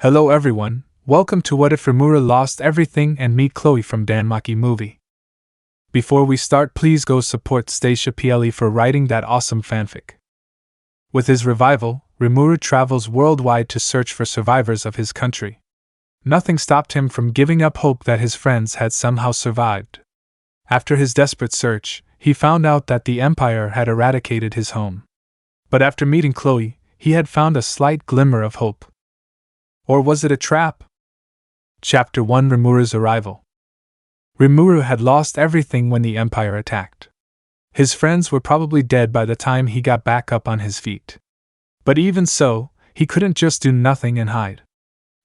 Hello everyone, welcome to What If Rimuru Lost Everything and meet Chloe from DanMachi movie. Before we start, please go support StaciaPLE for writing that awesome fanfic. With his revival, Rimuru travels worldwide to search for survivors of his country. Nothing stopped him from giving up hope that his friends had somehow survived. After his desperate search, he found out that the Empire had eradicated his home. But after meeting Chloe, he had found a slight glimmer of hope. Or was it a trap? Chapter 1: Rimuru's Arrival. Rimuru had lost everything when the Empire attacked. His friends were probably dead by the time he got back up on his feet. But even so, he couldn't just do nothing and hide.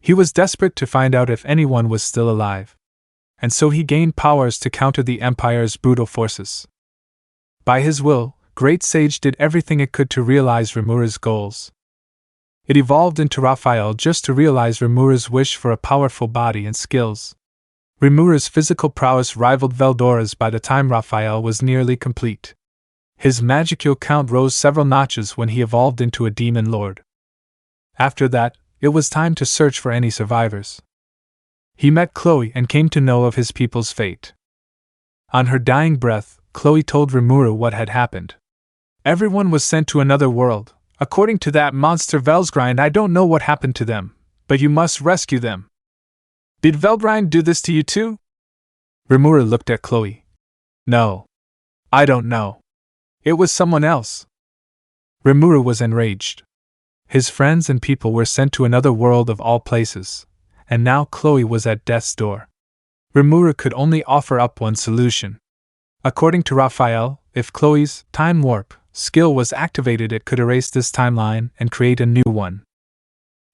He was desperate to find out if anyone was still alive. And so he gained powers to counter the Empire's brutal forces. By his will, Great Sage did everything it could to realize Rimuru's goals. It evolved into Raphael just to realize Rimuru's wish for a powerful body and skills. Rimuru's physical prowess rivaled Veldora's by the time Raphael was nearly complete. His magical count rose several notches when he evolved into a demon lord. After that, it was time to search for any survivors. He met Chloe and came to know of his people's fate. On her dying breath, Chloe told Rimuru what had happened. Everyone was sent to another world. According to that monster Veldora, I don't know what happened to them, but you must rescue them. Did Veldora do this to you too? Rimuru looked at Chloe. No. I don't know. It was someone else. Rimuru was enraged. His friends and people were sent to another world of all places, and now Chloe was at death's door. Rimuru could only offer up one solution. According to Raphael, if Chloe's time warp skill was activated, it could erase this timeline and create a new one.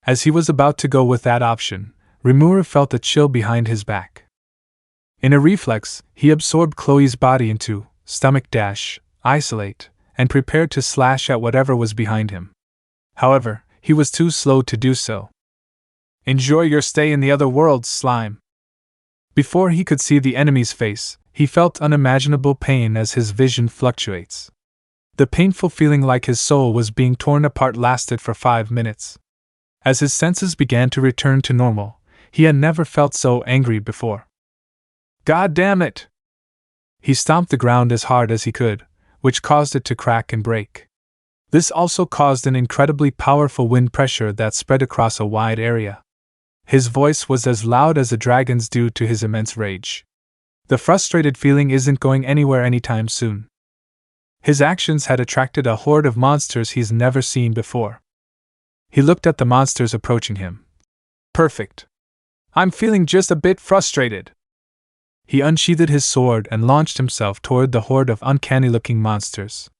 As he was about to go with that option, Rimuru felt a chill behind his back. In a reflex, he absorbed Chloe's body into isolate, and prepared to slash at whatever was behind him. However, he was too slow to do so. Enjoy your stay in the other world, slime. Before he could see the enemy's face, he felt unimaginable pain as his vision fluctuates. The painful feeling like his soul was being torn apart lasted for 5 minutes. As his senses began to return to normal, he had never felt so angry before. God damn it! He stomped the ground as hard as he could, which caused it to crack and break. This also caused an incredibly powerful wind pressure that spread across a wide area. His voice was as loud as a dragon's due to his immense rage. The frustrated feeling isn't going anywhere anytime soon. His actions had attracted a horde of monsters he's never seen before. He looked at the monsters approaching him. Perfect. I'm feeling just a bit frustrated. He unsheathed his sword and launched himself toward the horde of uncanny-looking monsters.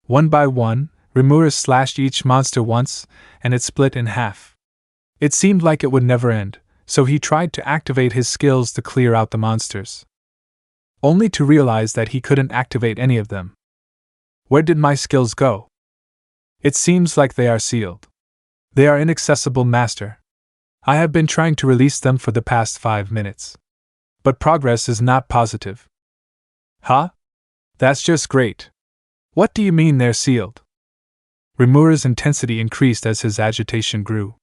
One by one, Rimuru slashed each monster once, and it split in half. It seemed like it would never end, so he tried to activate his skills to clear out the monsters. Only to realize that he couldn't activate any of them. Where did my skills go? It seems like they are sealed. They are inaccessible, master. I have been trying to release them for the past 5 minutes. But progress is not positive. Huh? That's just great. What do you mean they're sealed? Rimuru's intensity increased as his agitation grew.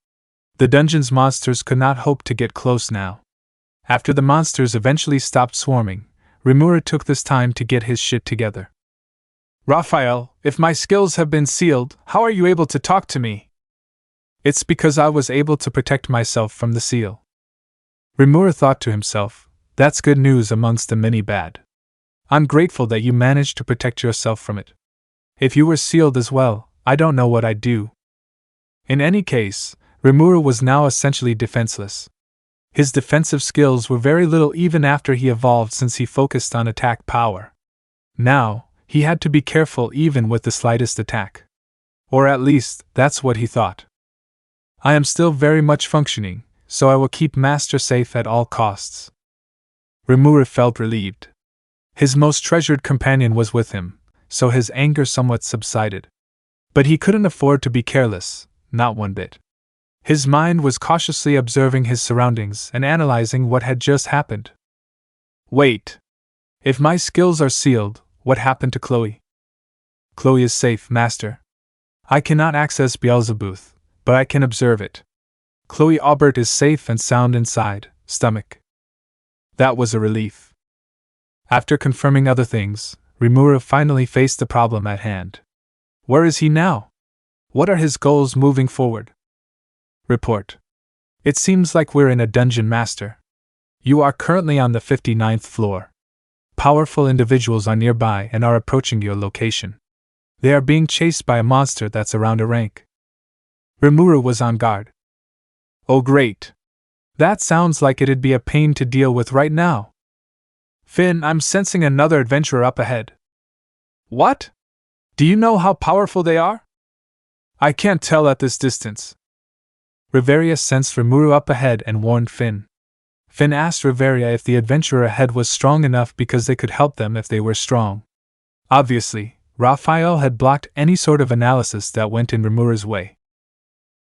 The dungeon's monsters could not hope to get close now. After the monsters eventually stopped swarming, Rimuru took this time to get his shit together. Raphael, if my skills have been sealed, how are you able to talk to me? It's because I was able to protect myself from the seal. Rimuru thought to himself, that's good news amongst the many bad. I'm grateful that you managed to protect yourself from it. If you were sealed as well, I don't know what I'd do. In any case, Rimuru was now essentially defenseless. His defensive skills were very little even after he evolved, since he focused on attack power. Now, he had to be careful even with the slightest attack. Or at least, that's what he thought. I am still very much functioning, so I will keep Master safe at all costs. Rimuru felt relieved. His most treasured companion was with him, so his anger somewhat subsided. But he couldn't afford to be careless, not one bit. His mind was cautiously observing his surroundings and analyzing what had just happened. Wait. If my skills are sealed, what happened to Chloe? Chloe is safe, master. I cannot access Beelzebub, but I can observe it. Chloe Aubert is safe and sound inside, stomach. That was a relief. After confirming other things, Rimuru finally faced the problem at hand. Where is he now? What are his goals moving forward? Report. It seems like we're in a dungeon, master. You are currently on the 59th floor. Powerful individuals are nearby and are approaching your location. They are being chased by a monster that's around a rank. Rimuru was on guard. Oh great. That sounds like it'd be a pain to deal with right now. Finn, I'm sensing another adventurer up ahead. What? Do you know how powerful they are? I can't tell at this distance. Riveria sensed Rimuru up ahead and warned Finn. Finn asked Riveria if the adventurer ahead was strong enough because they could help them if they were strong. Obviously, Raphael had blocked any sort of analysis that went in Rimuru's way.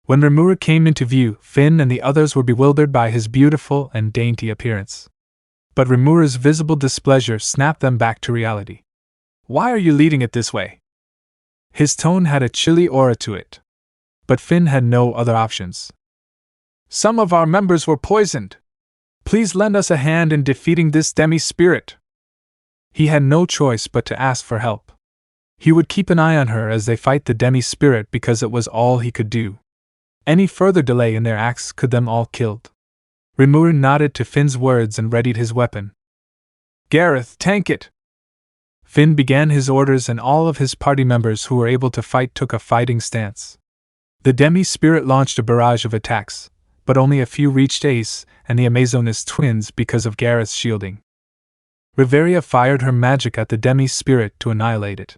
When Rimuru came into view, Finn and the others were bewildered by his beautiful and dainty appearance. But Rimuru's visible displeasure snapped them back to reality. Why are you leading it this way? His tone had a chilly aura to it. But Finn had no other options. Some of our members were poisoned. Please lend us a hand in defeating this demi-spirit. He had no choice but to ask for help. He would keep an eye on her as they fight the demi-spirit because it was all he could do. Any further delay in their acts could them all killed. Rimuru nodded to Finn's words and readied his weapon. Gareth, tank it! Finn began his orders and all of his party members who were able to fight took a fighting stance. The demi-spirit launched a barrage of attacks, but only a few reached Ace and the Amazonas twins because of Gareth's shielding. Riveria fired her magic at the demi-spirit to annihilate it.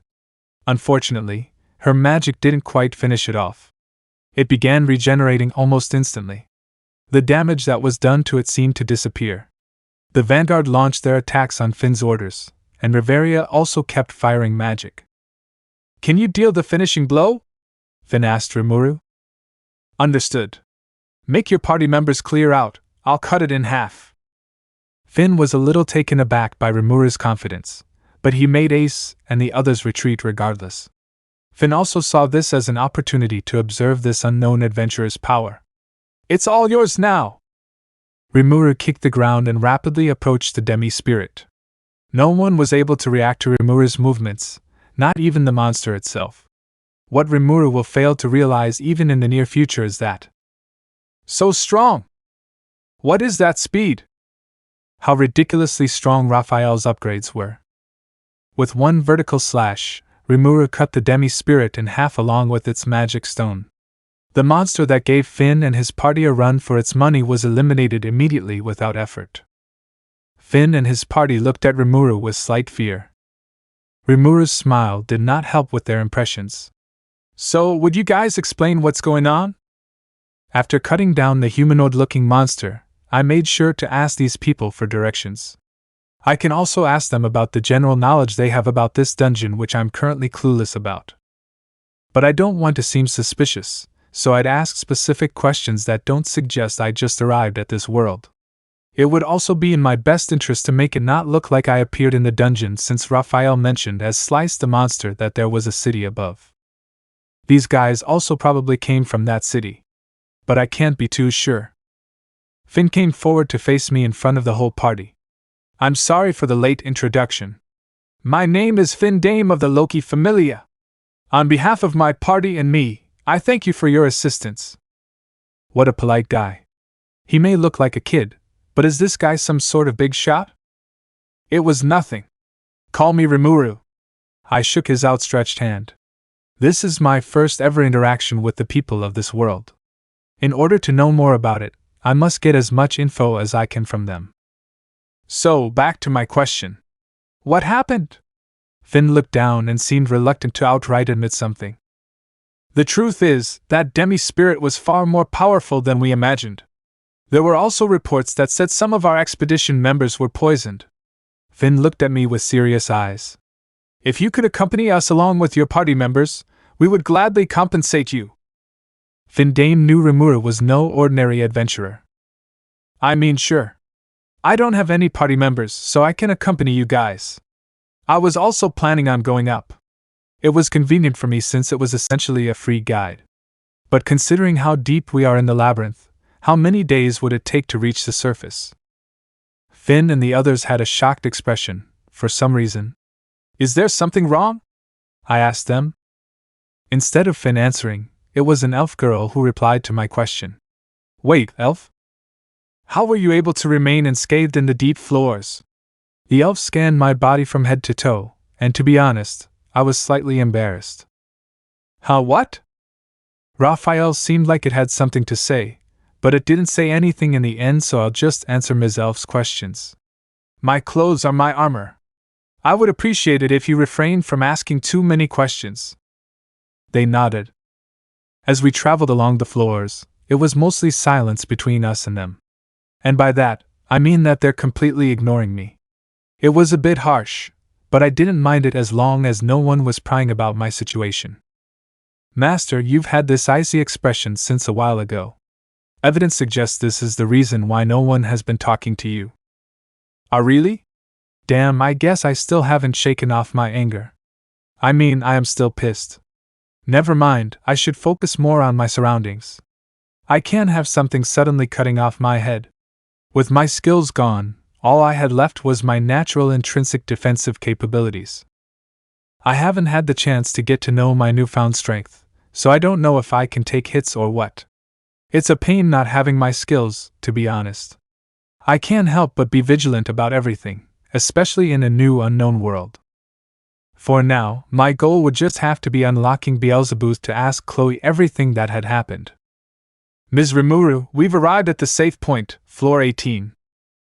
Unfortunately, her magic didn't quite finish it off. It began regenerating almost instantly. The damage that was done to it seemed to disappear. The Vanguard launched their attacks on Finn's orders, and Riveria also kept firing magic. Can you deal the finishing blow? Finn asked Rimuru. Understood. Make your party members clear out, I'll cut it in half. Finn was a little taken aback by Rimuru's confidence, but he made Ace and the others retreat regardless. Finn also saw this as an opportunity to observe this unknown adventurer's power. It's all yours now! Rimuru kicked the ground and rapidly approached the demi-spirit. No one was able to react to Rimuru's movements, not even the monster itself. What Rimuru will fail to realize even in the near future is that. So strong! What is that speed? How ridiculously strong Raphael's upgrades were. With one vertical slash, Rimuru cut the demi-spirit in half along with its magic stone. The monster that gave Finn and his party a run for its money was eliminated immediately without effort. Finn and his party looked at Rimuru with slight fear. Rimuru's smile did not help with their impressions. So, would you guys explain what's going on? After cutting down the humanoid-looking monster, I made sure to ask these people for directions. I can also ask them about the general knowledge they have about this dungeon which I'm currently clueless about. But I don't want to seem suspicious, so I'd ask specific questions that don't suggest I just arrived at this world. It would also be in my best interest to make it not look like I appeared in the dungeon since Raphael mentioned as Slice the monster that there was a city above. These guys also probably came from that city. But I can't be too sure. Finn came forward to face me in front of the whole party. I'm sorry for the late introduction. My name is Finn, Dame of the Loki Familia. On behalf of my party and me, I thank you for your assistance. What a polite guy. He may look like a kid, but is this guy some sort of big shot? It was nothing. Call me Rimuru. I shook his outstretched hand. This is my first ever interaction with the people of this world. In order to know more about it, I must get as much info as I can from them. So, back to my question. What happened? Finn looked down and seemed reluctant to outright admit something. The truth is, that demi-spirit was far more powerful than we imagined. There were also reports that said some of our expedition members were poisoned. Finn looked at me with serious eyes. If you could accompany us along with your party members, we would gladly compensate you. Finn Dame knew Rimuru was no ordinary adventurer. I mean, sure. I don't have any party members, so I can accompany you guys. I was also planning on going up. It was convenient for me since it was essentially a free guide. But considering how deep we are in the labyrinth, How many days would it take to reach the surface? Finn and the others had a shocked expression, for some reason. Is there something wrong? I asked them. Instead of Finn answering, it was an elf girl who replied to my question. Wait, elf? How were you able to remain unscathed in the deep floors? The elf scanned my body from head to toe, and to be honest, I was slightly embarrassed. How what? Raphael seemed like it had something to say, but it didn't say anything in the end, so I'll just answer Ms. Elf's questions. My clothes are my armor. I would appreciate it if you refrained from asking too many questions. They nodded. As we traveled along the floors, it was mostly silence between us and them. And by that, I mean that they're completely ignoring me. It was a bit harsh, but I didn't mind it as long as no one was prying about my situation. Master, you've had this icy expression since a while ago. Evidence suggests this is the reason why no one has been talking to you. Ah, really? Damn, I guess I still haven't shaken off my anger. I mean, I am still pissed. Never mind, I should focus more on my surroundings. I can't have something suddenly cutting off my head. With my skills gone, all I had left was my natural intrinsic defensive capabilities. I haven't had the chance to get to know my newfound strength, so I don't know if I can take hits or what. It's a pain not having my skills, to be honest. I can't help but be vigilant about everything, especially in a new unknown world. For now, my goal would just have to be unlocking Beelzebub to ask Chloe everything that had happened. Ms. Rimuru, we've arrived at the safe point, floor 18.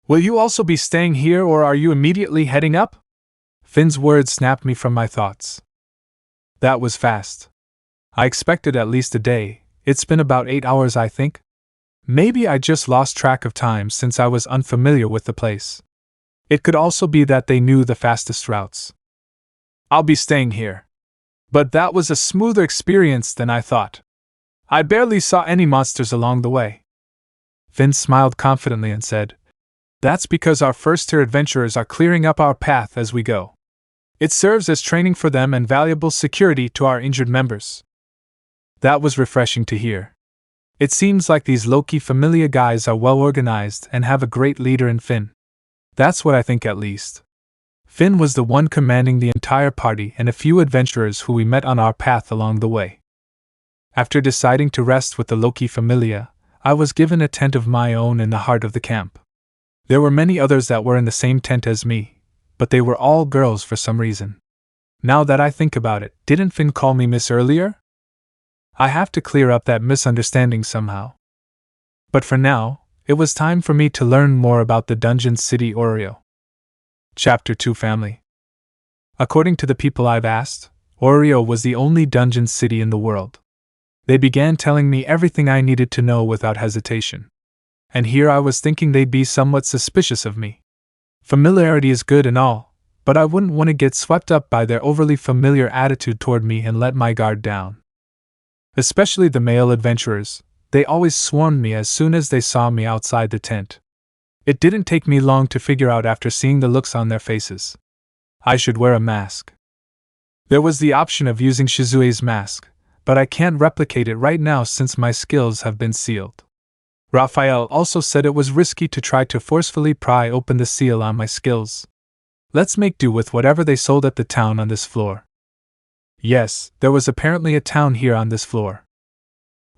Will you also be staying here or are you immediately heading up? Finn's words snapped me from my thoughts. That was fast. I expected at least a day. It's been about 8 hours, I think. Maybe I just lost track of time since I was unfamiliar with the place. It could also be that they knew the fastest routes. I'll be staying here. But that was a smoother experience than I thought. I barely saw any monsters along the way. Finn smiled confidently and said, That's because our first-tier adventurers are clearing up our path as we go. It serves as training for them and valuable security to our injured members. That was refreshing to hear. It seems like these low-key familia guys are well organized and have a great leader in Finn. That's what I think at least. Finn was the one commanding the entire party and a few adventurers who we met on our path along the way. After deciding to rest with the low-key familia, I was given a tent of my own in the heart of the camp. There were many others that were in the same tent as me, but they were all girls for some reason. Now that I think about it, didn't Finn call me Miss earlier? I have to clear up that misunderstanding somehow. But for now, it was time for me to learn more about the Dungeon City Oreo. Chapter 2 Family. According to the people I've asked, Oreo was the only dungeon city in the world. They began telling me everything I needed to know without hesitation. And here I was thinking they'd be somewhat suspicious of me. Familiarity is good and all, but I wouldn't want to get swept up by their overly familiar attitude toward me and let my guard down. Especially the male adventurers, they always swarmed me as soon as they saw me outside the tent. It didn't take me long to figure out after seeing the looks on their faces. I should wear a mask. There was the option of using Shizue's mask, but I can't replicate it right now since my skills have been sealed. Raphael also said it was risky to try to forcefully pry open the seal on my skills. Let's make do with whatever they sold at the town on this floor. Yes, there was apparently a town here on this floor.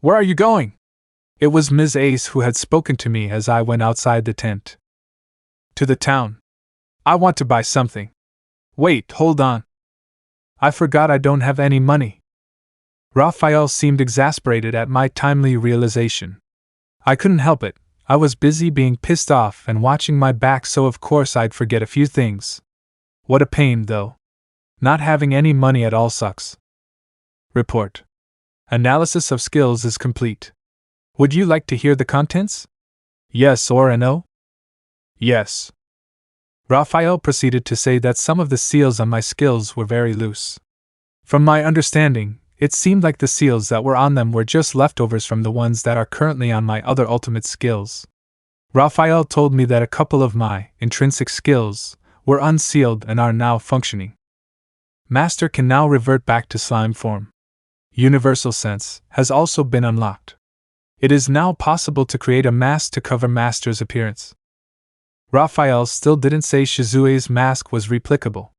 Where are you going? It was Ms. Ace who had spoken to me as I went outside the tent. To the town. I want to buy something. Wait, hold on. I forgot I don't have any money. Raphael seemed exasperated at my timely realization. I couldn't help it. I was busy being pissed off and watching my back, so of course I'd forget a few things. What a pain, though. Not having any money at all sucks. Report. Analysis of skills is complete. Would you like to hear the contents? Yes or no? Yes. Raphael proceeded to say that some of the seals on my skills were very loose. From my understanding, it seemed like the seals that were on them were just leftovers from the ones that are currently on my other ultimate skills. Raphael told me that a couple of my intrinsic skills were unsealed and are now functioning. Master can now revert back to slime form. Universal Sense has also been unlocked. It is now possible to create a mask to cover Master's appearance. Raphael still didn't say Shizue's mask was replicable.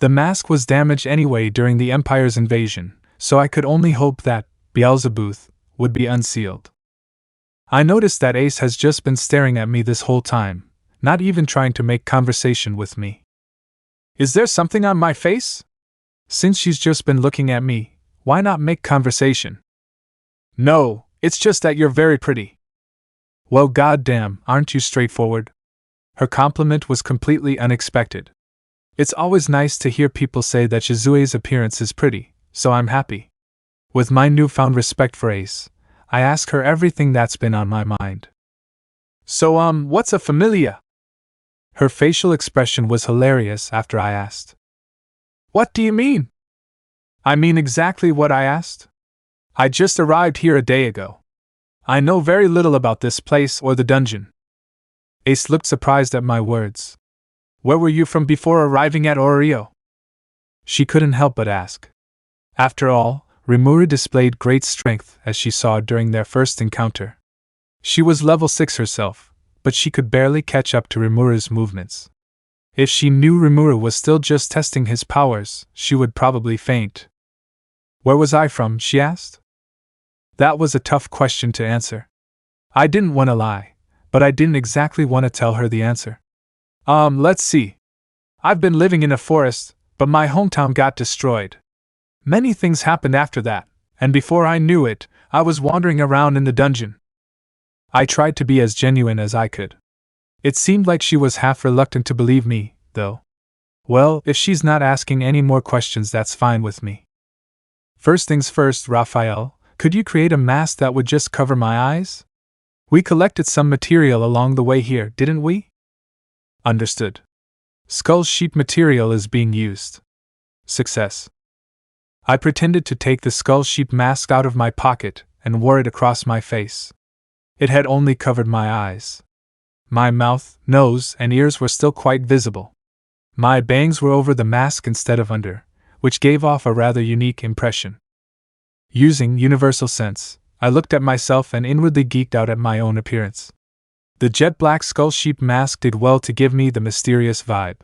The mask was damaged anyway during the Empire's invasion, so I could only hope that Beelzebub would be unsealed. I noticed that Ace has just been staring at me this whole time, not even trying to make conversation with me. Is there something on my face? Since she's just been looking at me, why not make conversation? No, it's just that you're very pretty. Well, goddamn, aren't you straightforward? Her compliment was completely unexpected. It's always nice to hear people say that Shizue's appearance is pretty, so I'm happy. With my newfound respect for Ace, I ask her everything that's been on my mind. So, what's a familia? Her facial expression was hilarious after I asked. What do you mean? I mean exactly what I asked. I just arrived here a day ago. I know very little about this place or the dungeon. Ace looked surprised at my words. Where were you from before arriving at Orio? She couldn't help but ask. After all, Rimuru displayed great strength as she saw during their first encounter. She was level 6 herself, but she could barely catch up to Rimuru's movements. If she knew Rimuru was still just testing his powers, she would probably faint. Where was I from, she asked? That was a tough question to answer. I didn't want to lie, but I didn't exactly want to tell her the answer. Let's see. I've been living in a forest, but my hometown got destroyed. Many things happened after that, and before I knew it, I was wandering around in the dungeon. I tried to be as genuine as I could. It seemed like she was half reluctant to believe me, though. Well, if she's not asking any more questions, that's fine with me. First things first, Raphael, could you create a mask that would just cover my eyes? We collected some material along the way here, didn't we? Understood. Skull sheep material is being used. Success. I pretended to take the skull sheep mask out of my pocket and wore it across my face. It had only covered my eyes. My mouth, nose, and ears were still quite visible. My bangs were over the mask instead of under, which gave off a rather unique impression. Using universal sense, I looked at myself and inwardly geeked out at my own appearance. The jet black skull sheep mask did well to give me the mysterious vibe.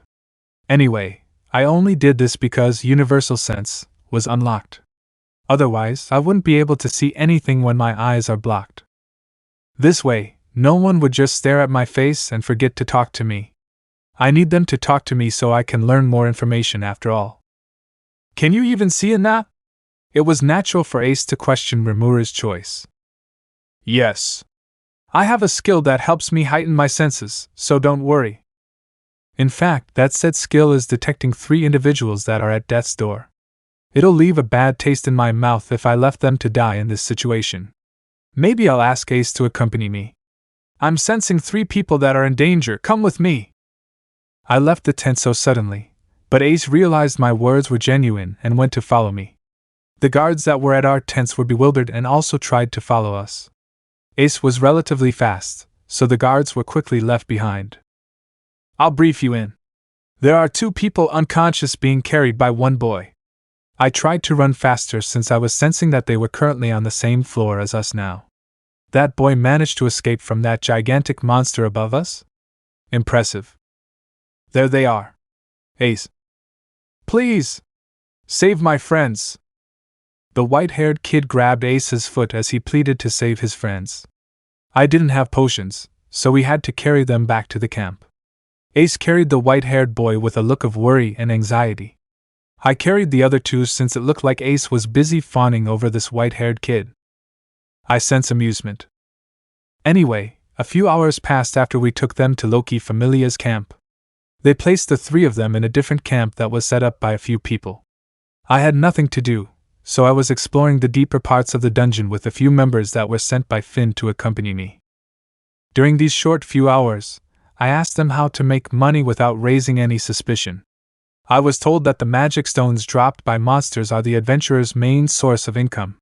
Anyway, I only did this because universal sense was unlocked. Otherwise, I wouldn't be able to see anything when my eyes are blocked. This way, no one would just stare at my face and forget to talk to me. I need them to talk to me so I can learn more information after all. Can you even see in that? It was natural for Ace to question Rimuru's choice. Yes. I have a skill that helps me heighten my senses, so don't worry. In fact, that said skill is detecting 3 individuals that are at death's door. It'll leave a bad taste in my mouth if I left them to die in this situation. Maybe I'll ask Ace to accompany me. I'm sensing 3 people that are in danger, come with me. I left the tent so suddenly, but Ace realized my words were genuine and went to follow me. The guards that were at our tents were bewildered and also tried to follow us. Ace was relatively fast, so the guards were quickly left behind. I'll brief you in. There are 2 people unconscious being carried by 1 boy. I tried to run faster since I was sensing that they were currently on the same floor as us now. That boy managed to escape from that gigantic monster above us? Impressive. There they are. Ace. Please! Save my friends! The white-haired kid grabbed Ace's foot as he pleaded to save his friends. I didn't have potions, so we had to carry them back to the camp. Ace carried the white-haired boy with a look of worry and anxiety. I carried the other 2 since it looked like Ace was busy fawning over this white-haired kid. I sense amusement. Anyway, a few hours passed after we took them to Loki Familia's camp. They placed the 3 of them in a different camp that was set up by a few people. I had nothing to do, so I was exploring the deeper parts of the dungeon with a few members that were sent by Finn to accompany me. During these short few hours, I asked them how to make money without raising any suspicion. I was told that the magic stones dropped by monsters are the adventurer's main source of income.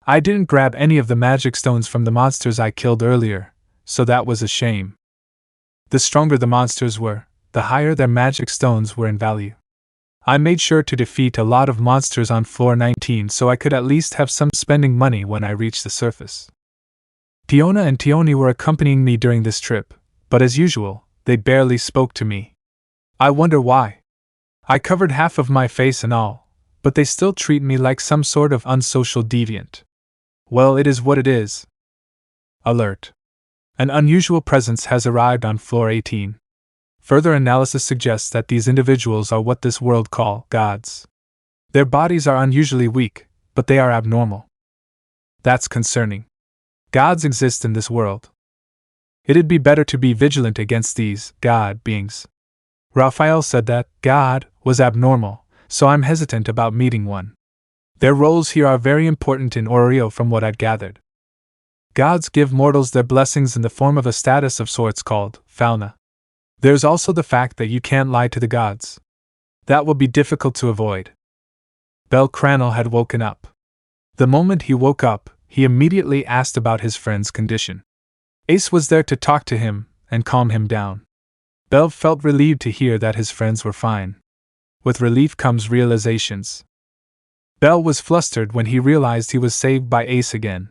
I didn't grab any of the magic stones from the monsters I killed earlier, so that was a shame. The stronger the monsters were, the higher their magic stones were in value. I made sure to defeat a lot of monsters on floor 19 so I could at least have some spending money when I reached the surface. Tiona and Tioni were accompanying me during this trip, but as usual, they barely spoke to me. I wonder why. I covered half of my face and all, but they still treat me like some sort of unsocial deviant. Well, it is what it is. Alert. An unusual presence has arrived on floor 18. Further analysis suggests that these individuals are what this world call gods. Their bodies are unusually weak, but they are abnormal. That's concerning. Gods exist in this world. It'd be better to be vigilant against these god beings. Raphael said that God was abnormal, so I'm hesitant about meeting one. Their roles here are very important in Oreo from what I've gathered. Gods give mortals their blessings in the form of a status of sorts called fauna. There's also the fact that you can't lie to the gods. That will be difficult to avoid. Bel Cranel had woken up. The moment he woke up, he immediately asked about his friend's condition. Ace was there to talk to him and calm him down. Bel felt relieved to hear that his friends were fine. With relief comes realizations. Bel was flustered when he realized he was saved by Ace again.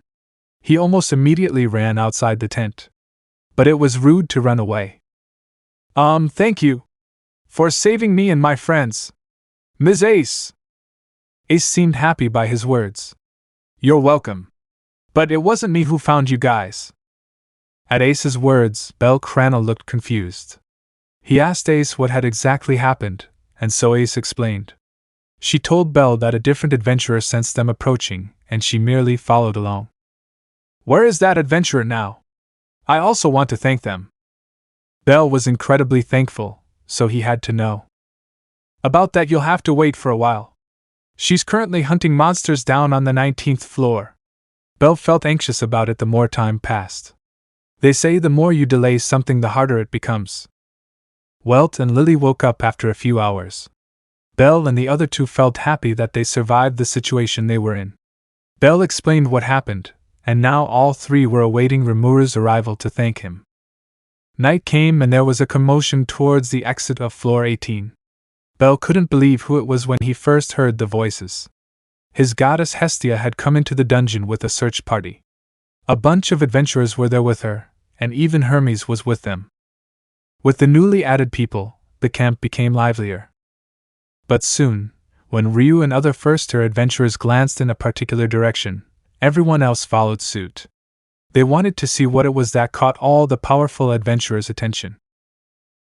He almost immediately ran outside the tent. But it was rude to run away. Thank you for saving me and my friends, Ms. Ace. Ace seemed happy by his words. You're welcome. But it wasn't me who found you guys. At Ace's words, Bel Cranel looked confused. He asked Ace what had exactly happened, and so Ace explained. She told Bel that a different adventurer sensed them approaching, and she merely followed along. Where is that adventurer now? I also want to thank them. Bel was incredibly thankful, so he had to know. About that you'll have to wait for a while. She's currently hunting monsters down on the 19th floor. Bel felt anxious about it the more time passed. They say the more you delay something the harder it becomes. Welt and Lily woke up after a few hours. Bel and the other two felt happy that they survived the situation they were in. Bel explained what happened, and now all three were awaiting Rimuru's arrival to thank him. Night came and there was a commotion towards the exit of floor 18. Bel couldn't believe who it was when he first heard the voices. His goddess Hestia had come into the dungeon with a search party. A bunch of adventurers were there with her, and even Hermes was with them. With the newly added people, the camp became livelier. But soon, when Ryu and other first-tier adventurers glanced in a particular direction, everyone else followed suit. They wanted to see what it was that caught all the powerful adventurers' attention.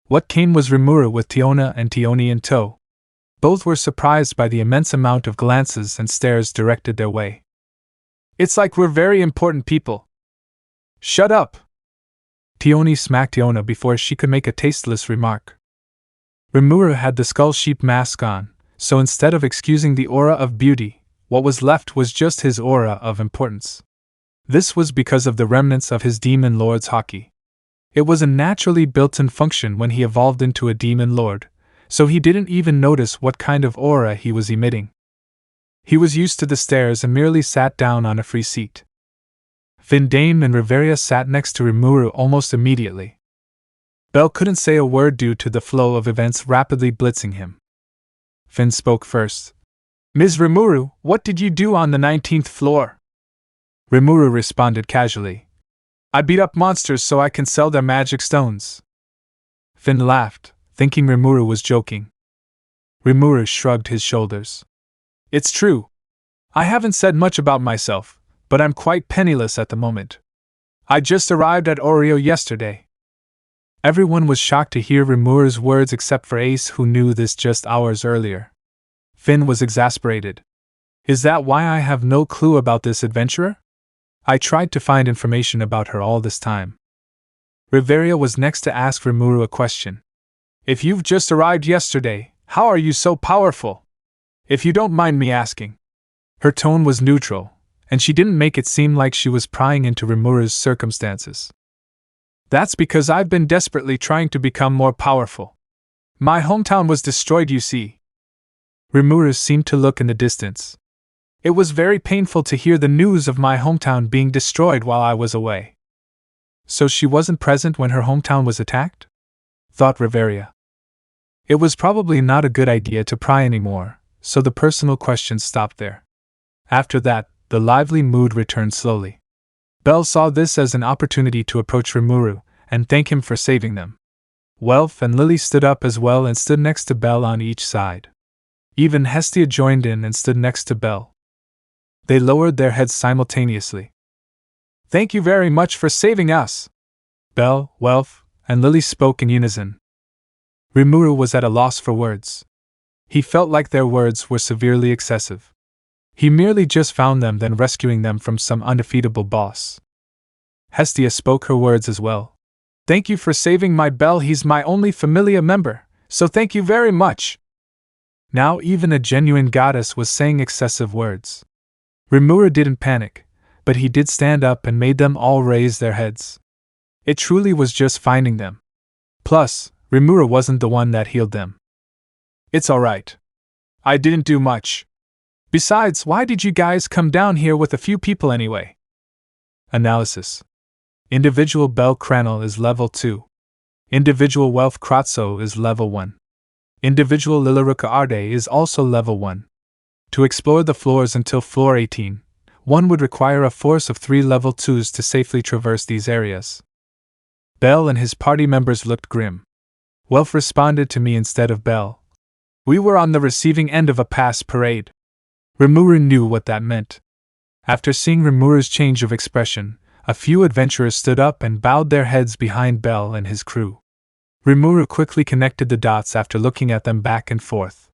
What came was Rimuru with Tiona and Tioni in tow. Both were surprised by the immense amount of glances and stares directed their way. It's like we're very important people. Shut up! Tioni smacked Tiona before she could make a tasteless remark. Rimuru had the skull sheep mask on, so instead of excusing the aura of beauty, what was left was just his aura of importance. This was because of the remnants of his demon lord's haki. It was a naturally built-in function when he evolved into a demon lord, so he didn't even notice what kind of aura he was emitting. He was used to the stairs and merely sat down on a free seat. Findame and Riveria sat next to Rimuru almost immediately. Bel couldn't say a word due to the flow of events rapidly blitzing him. Fin spoke first. Ms. Rimuru, what did you do on the 19th floor? Rimuru responded casually. I beat up monsters so I can sell their magic stones. Fin laughed, thinking Rimuru was joking. Rimuru shrugged his shoulders. It's true. I haven't said much about myself, but I'm quite penniless at the moment. I just arrived at Oreo yesterday. Everyone was shocked to hear Rimuru's words except for Ace, who knew this just hours earlier. Fin was exasperated. Is that why I have no clue about this adventurer? I tried to find information about her all this time. Riveria was next to ask Rimuru a question. If you've just arrived yesterday, how are you so powerful? If you don't mind me asking. Her tone was neutral, and she didn't make it seem like she was prying into Rimuru's circumstances. That's because I've been desperately trying to become more powerful. My hometown was destroyed, you see. Rimuru seemed to look in the distance. It was very painful to hear the news of my hometown being destroyed while I was away. So she wasn't present when her hometown was attacked? Thought Riveria. It was probably not a good idea to pry anymore, so the personal questions stopped there. After that, the lively mood returned slowly. Belle saw this as an opportunity to approach Rimuru and thank him for saving them. Welf and Lily stood up as well and stood next to Belle on each side. Even Hestia joined in and stood next to Belle. They lowered their heads simultaneously. "Thank you very much for saving us!" Belle, Welf, and Lily spoke in unison. Rimuru was at a loss for words. He felt like their words were severely excessive. He merely just found them, then rescuing them from some undefeatable boss. Hestia spoke her words as well. "Thank you for saving my Belle. He's my only familia member, so thank you very much." Now even a genuine goddess was saying excessive words. Rimuru didn't panic, but he did stand up and made them all raise their heads. It truly was just finding them. Plus, Rimuru wasn't the one that healed them. "It's alright. I didn't do much. Besides, why did you guys come down here with a few people anyway?" Analysis. Individual Belle Cranel is level 2. Individual Welf Kratzo is level 1. Individual Lilaruka Arde is also level 1. To explore the floors until floor 18, one would require a force of 3 level 2s to safely traverse these areas. Belle and his party members looked grim. Welf responded to me instead of Belle. "We were on the receiving end of a pass parade." Rimuru knew what that meant. After seeing Rimuru's change of expression, a few adventurers stood up and bowed their heads behind Belle and his crew. Rimuru quickly connected the dots after looking at them back and forth.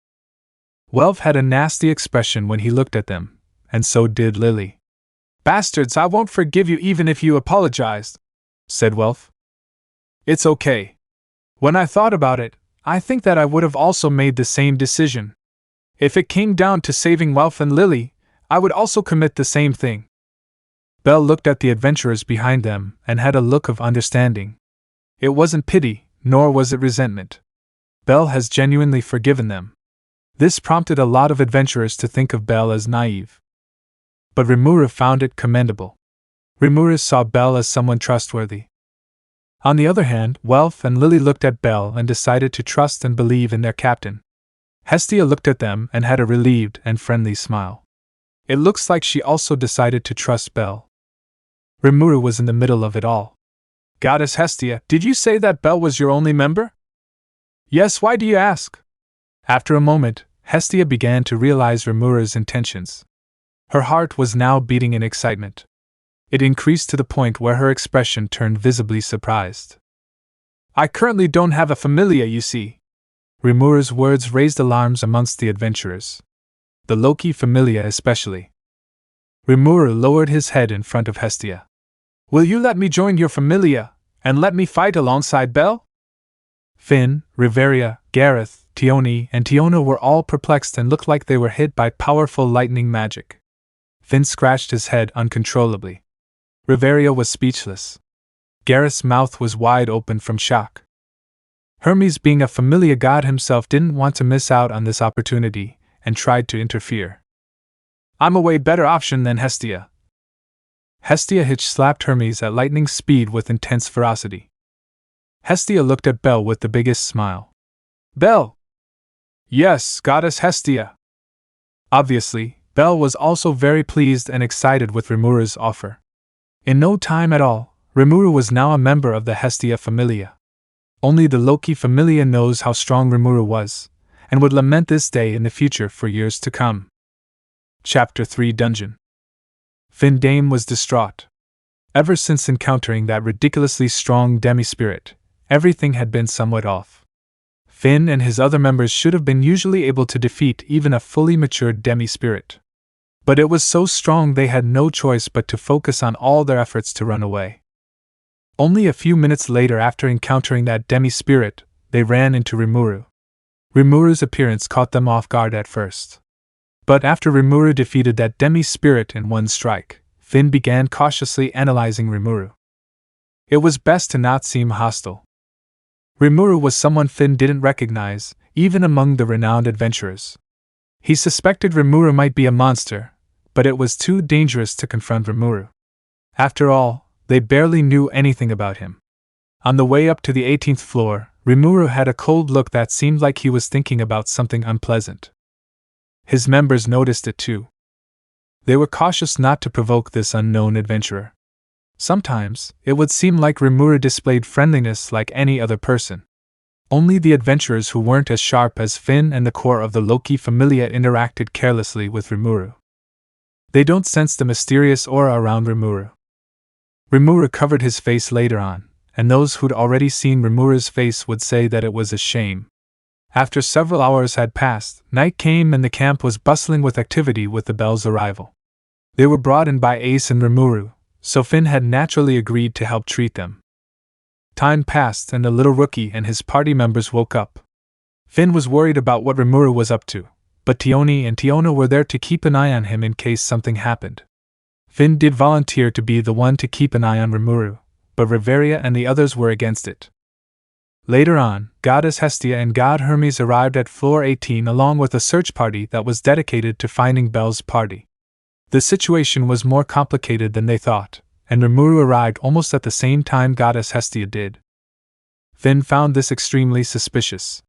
Welf had a nasty expression when he looked at them, and so did Lily. "Bastards, I won't forgive you even if you apologized," said Welf. "It's okay. When I thought about it, I think that I would have also made the same decision. If it came down to saving Welf and Lily, I would also commit the same thing." Belle looked at the adventurers behind them and had a look of understanding. It wasn't pity, nor was it resentment. Belle has genuinely forgiven them. This prompted a lot of adventurers to think of Belle as naive. But Rimuru found it commendable. Rimuru saw Belle as someone trustworthy. On the other hand, Welf and Lily looked at Belle and decided to trust and believe in their captain. Hestia looked at them and had a relieved and friendly smile. It looks like she also decided to trust Belle. Rimuru was in the middle of it all. "Goddess Hestia, did you say that Belle was your only member?" "Yes, why do you ask?" After a moment, Hestia began to realize Rimuru's intentions. Her heart was now beating in excitement. It increased to the point where her expression turned visibly surprised. "I currently don't have a familia, you see." Rimuru's words raised alarms amongst the adventurers. The Loki familia especially. Rimuru lowered his head in front of Hestia. "Will you let me join your familia, and let me fight alongside Belle?" Finn, Riveria, Gareth, Tioni, and Tiona were all perplexed and looked like they were hit by powerful lightning magic. Finn scratched his head uncontrollably. Riveria was speechless. Gareth's mouth was wide open from shock. Hermes, being a familia god himself, didn't want to miss out on this opportunity, and tried to interfere. "I'm a way better option than Hestia." Hestia hitch-slapped Hermes at lightning speed with intense ferocity. Hestia looked at Belle with the biggest smile. "Belle!" "Yes, Goddess Hestia." Obviously, Belle was also very pleased and excited with Rimuru's offer. In no time at all, Rimuru was now a member of the Hestia familia. Only the Loki familia knows how strong Rimuru was, and would lament this day in the future for years to come. Chapter 3 Dungeon. Findame was distraught. Ever since encountering that ridiculously strong demi-spirit, everything had been somewhat off. Finn and his other members should have been usually able to defeat even a fully matured demi-spirit. But it was so strong they had no choice but to focus on all their efforts to run away. Only a few minutes later, after encountering that demi-spirit, they ran into Rimuru. Rimuru's appearance caught them off guard at first. But after Rimuru defeated that demi-spirit in one strike, Finn began cautiously analyzing Rimuru. It was best to not seem hostile. Rimuru was someone Finn didn't recognize, even among the renowned adventurers. He suspected Rimuru might be a monster, but it was too dangerous to confront Rimuru. After all, they barely knew anything about him. On the way up to the 18th floor, Rimuru had a cold look that seemed like he was thinking about something unpleasant. His members noticed it too. They were cautious not to provoke this unknown adventurer. Sometimes, it would seem like Rimuru displayed friendliness like any other person. Only the adventurers who weren't as sharp as Finn and the core of the Loki Familia interacted carelessly with Rimuru. They don't sense the mysterious aura around Rimuru. Rimuru covered his face later on, and those who'd already seen Rimuru's face would say that it was a shame. After several hours had passed, night came and the camp was bustling with activity with the Belle's arrival. They were brought in by Ace and Rimuru, so Finn had naturally agreed to help treat them. Time passed and the little rookie and his party members woke up. Finn was worried about what Rimuru was up to, but Tioni and Tiona were there to keep an eye on him in case something happened. Finn did volunteer to be the one to keep an eye on Rimuru, but Riveria and the others were against it. Later on, Goddess Hestia and God Hermes arrived at floor 18 along with a search party that was dedicated to finding Belle's party. The situation was more complicated than they thought, and Rimuru arrived almost at the same time Goddess Hestia did. Finn found this extremely suspicious.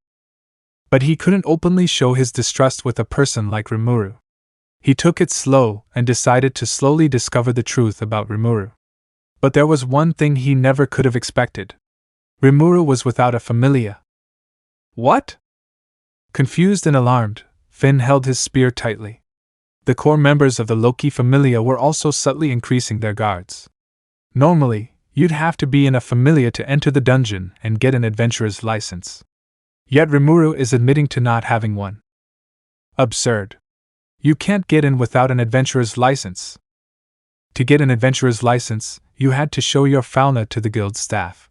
But he couldn't openly show his distrust with a person like Rimuru. He took it slow and decided to slowly discover the truth about Rimuru. But there was one thing he never could have expected. Rimuru was without a familia. What? Confused and alarmed, Finn held his spear tightly. The core members of the Loki Familia were also subtly increasing their guards. Normally, you'd have to be in a familia to enter the dungeon and get an adventurer's license. Yet Rimuru is admitting to not having one. Absurd. You can't get in without an adventurer's license. To get an adventurer's license, you had to show your fauna to the guild staff.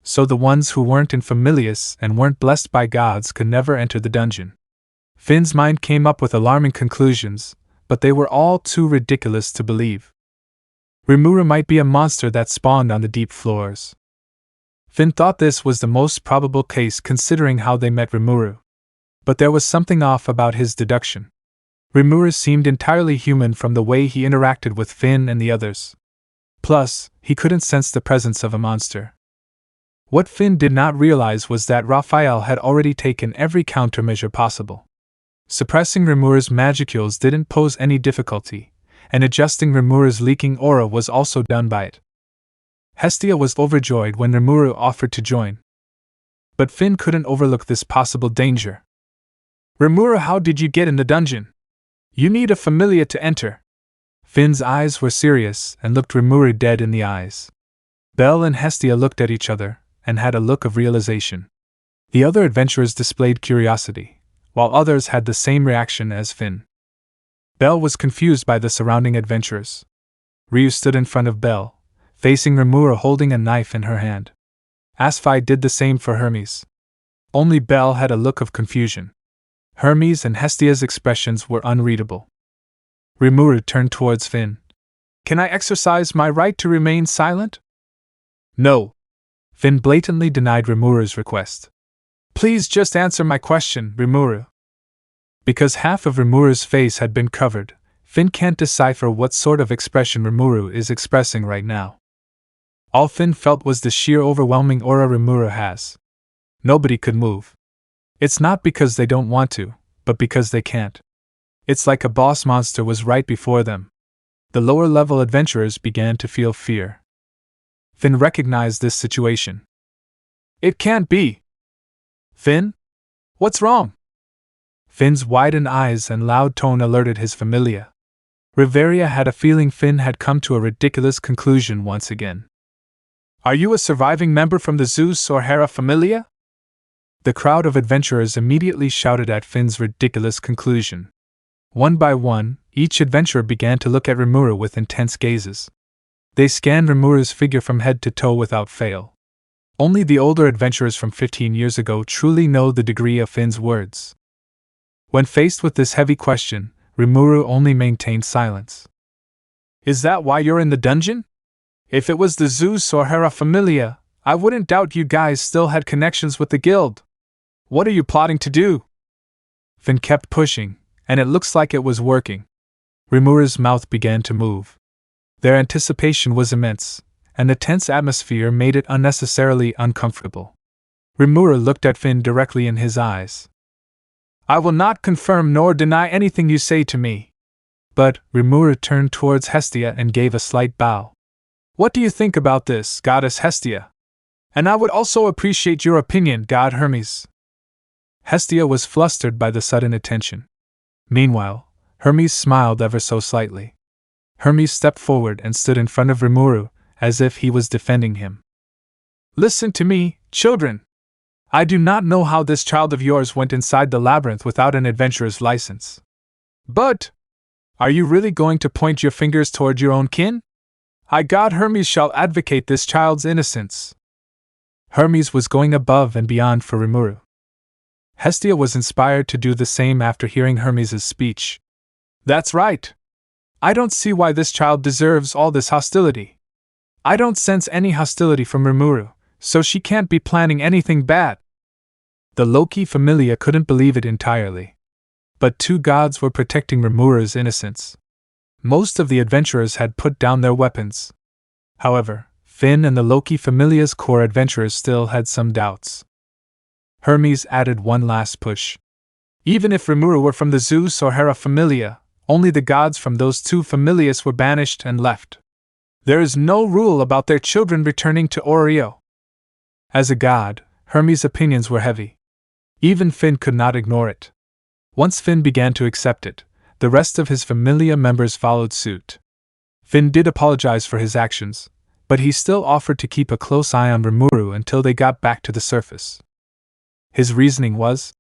So the ones who weren't in familias and weren't blessed by gods could never enter the dungeon. Finn's mind came up with alarming conclusions, but they were all too ridiculous to believe. Rimuru might be a monster that spawned on the deep floors. Finn thought this was the most probable case considering how they met Rimuru. But there was something off about his deduction. Rimuru seemed entirely human from the way he interacted with Finn and the others. Plus, he couldn't sense the presence of a monster. What Finn did not realize was that Raphael had already taken every countermeasure possible. Suppressing Rimuru's magicules didn't pose any difficulty, and adjusting Rimuru's leaking aura was also done by it. Hestia was overjoyed when Rimuru offered to join. But Finn couldn't overlook this possible danger. Rimuru, how did you get in the dungeon? You need a familia to enter. Finn's eyes were serious and looked Rimuru dead in the eyes. Belle and Hestia looked at each other and had a look of realization. The other adventurers displayed curiosity, while others had the same reaction as Finn. Belle was confused by the surrounding adventurers. Ryu stood in front of Belle, facing Rimuru holding a knife in her hand. Asphi did the same for Hermes. Only Belle had a look of confusion. Hermes and Hestia's expressions were unreadable. Rimuru turned towards Finn. Can I exercise my right to remain silent? No. Finn blatantly denied Rimuru's request. Please just answer my question, Rimuru. Because half of Rimuru's face had been covered, Finn can't decipher what sort of expression Rimuru is expressing right now. All Finn felt was the sheer overwhelming aura Rimuru has. Nobody could move. It's not because they don't want to, but because they can't. It's like a boss monster was right before them. The lower-level adventurers began to feel fear. Finn recognized this situation. It can't be! Finn? What's wrong? Finn's widened eyes and loud tone alerted his familia. Riveria had a feeling Finn had come to a ridiculous conclusion once again. Are you a surviving member from the Zeus or Hera familia? The crowd of adventurers immediately shouted at Finn's ridiculous conclusion. One by one, each adventurer began to look at Rimuru with intense gazes. They scanned Rimuru's figure from head to toe without fail. Only the older adventurers from 15 years ago truly know the degree of Finn's words. When faced with this heavy question, Rimuru only maintained silence. Is that why you're in the dungeon? If it was the Zeus or Hera familia, I wouldn't doubt you guys still had connections with the guild. What are you plotting to do? Finn kept pushing, and it looks like it was working. Rimuru's mouth began to move. Their anticipation was immense, and the tense atmosphere made it unnecessarily uncomfortable. Rimuru looked at Finn directly in his eyes. I will not confirm nor deny anything you say to me. But Rimuru turned towards Hestia and gave a slight bow. What do you think about this, Goddess Hestia? And I would also appreciate your opinion, God Hermes. Hestia was flustered by the sudden attention. Meanwhile, Hermes smiled ever so slightly. Hermes stepped forward and stood in front of Rimuru, as if he was defending him. Listen to me, children. I do not know how this child of yours went inside the labyrinth without an adventurer's license. But, are you really going to point your fingers toward your own kin? I, God Hermes, shall advocate this child's innocence. Hermes was going above and beyond for Rimuru. Hestia was inspired to do the same after hearing Hermes' speech. That's right. I don't see why this child deserves all this hostility. I don't sense any hostility from Rimuru, so she can't be planning anything bad. The Loki Familia couldn't believe it entirely. But two gods were protecting Rimuru's innocence. Most of the adventurers had put down their weapons. However, Finn and the Loki Familia's core adventurers still had some doubts. Hermes added one last push. Even if Rimuru were from the Zeus or Hera Familia, only the gods from those two familias were banished and left. There is no rule about their children returning to Oreo. As a god, Hermes' opinions were heavy. Even Finn could not ignore it. Once Finn began to accept it, the rest of his familia members followed suit. Finn did apologize for his actions, but he still offered to keep a close eye on Rimuru until they got back to the surface. His reasoning was,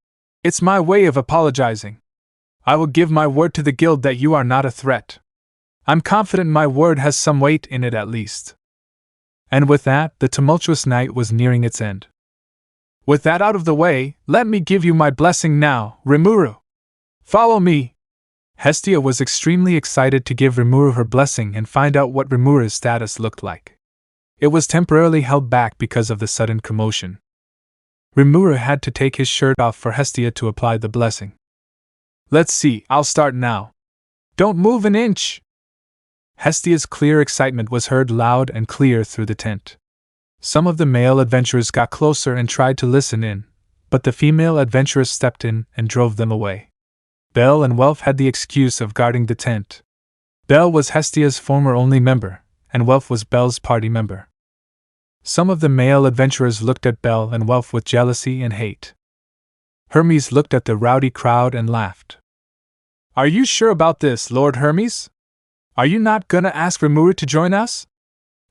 "It's my way of apologizing. I will give my word to the guild that you are not a threat. I'm confident my word has some weight in it at least." And with that, the tumultuous night was nearing its end. With that out of the way, let me give you my blessing now, Rimuru. Follow me. Hestia was extremely excited to give Rimuru her blessing and find out what Rimuru's status looked like. It was temporarily held back because of the sudden commotion. Rimuru had to take his shirt off for Hestia to apply the blessing. Let's see, I'll start now. Don't move an inch! Hestia's clear excitement was heard loud and clear through the tent. Some of the male adventurers got closer and tried to listen in, but the female adventurers stepped in and drove them away. Belle and Welf had the excuse of guarding the tent. Belle was Hestia's former only member, and Welf was Belle's party member. Some of the male adventurers looked at Belle and Welf with jealousy and hate. Hermes looked at the rowdy crowd and laughed. Are you sure about this, Lord Hermes? Are you not gonna ask Rimuru to join us?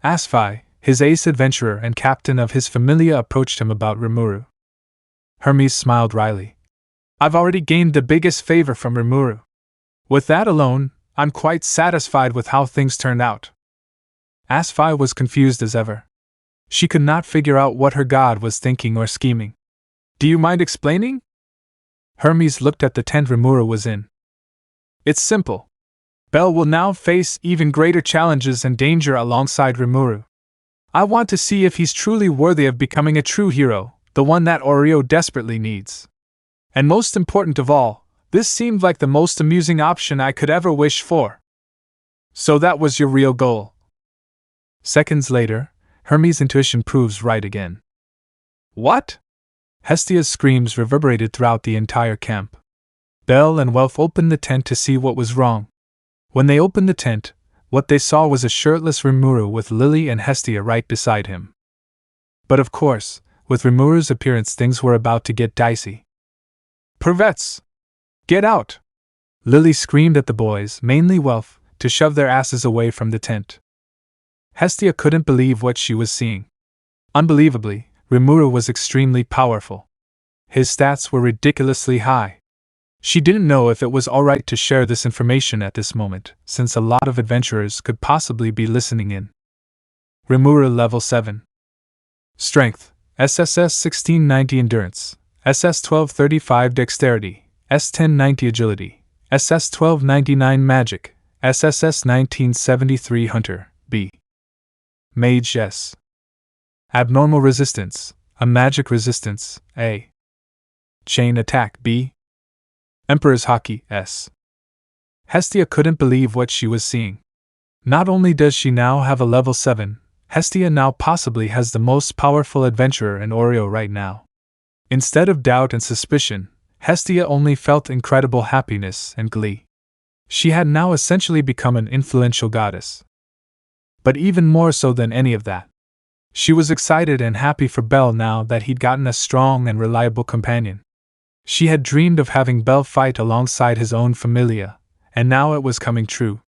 Asfi, his ace adventurer and captain of his familia, approached him about Rimuru. Hermes smiled wryly. I've already gained the biggest favor from Rimuru. With that alone, I'm quite satisfied with how things turned out. Asfi was confused as ever. She could not figure out what her god was thinking or scheming. Do you mind explaining? Hermes looked at the tent Rimuru was in. It's simple. Belle will now face even greater challenges and danger alongside Rimuru. I want to see if he's truly worthy of becoming a true hero, the one that Oreo desperately needs. And most important of all, this seemed like the most amusing option I could ever wish for. So that was your real goal. Seconds later, Hermes' intuition proves right again. What? Hestia's screams reverberated throughout the entire camp. Belle and Welf opened the tent to see what was wrong. When they opened the tent, what they saw was a shirtless Rimuru with Lily and Hestia right beside him. But of course, with Rimuru's appearance, things were about to get dicey. Pervets! Get out! Lily screamed at the boys, mainly Welf, to shove their asses away from the tent. Hestia couldn't believe what she was seeing. Unbelievably, Rimuru was extremely powerful. His stats were ridiculously high. She didn't know if it was alright to share this information at this moment, since a lot of adventurers could possibly be listening in. Rimuru level 7. Strength, SSS 1690 Endurance, SS 1235 Dexterity, S 1090 Agility, SS 1299 Magic, SSS 1973 Hunter, B. Mage S. Abnormal Resistance, a Magic Resistance, A. Chain Attack, B. Emperor's Haki, S. Hestia couldn't believe what she was seeing. Not only does she now have a level 7, Hestia now possibly has the most powerful adventurer in Oreo right now. Instead of doubt and suspicion, Hestia only felt incredible happiness and glee. She had now essentially become an influential goddess. but even more so than any of that. She was excited and happy for Belle now that he'd gotten a strong and reliable companion. She had dreamed of having Belle fight alongside his own Familia, and now it was coming true.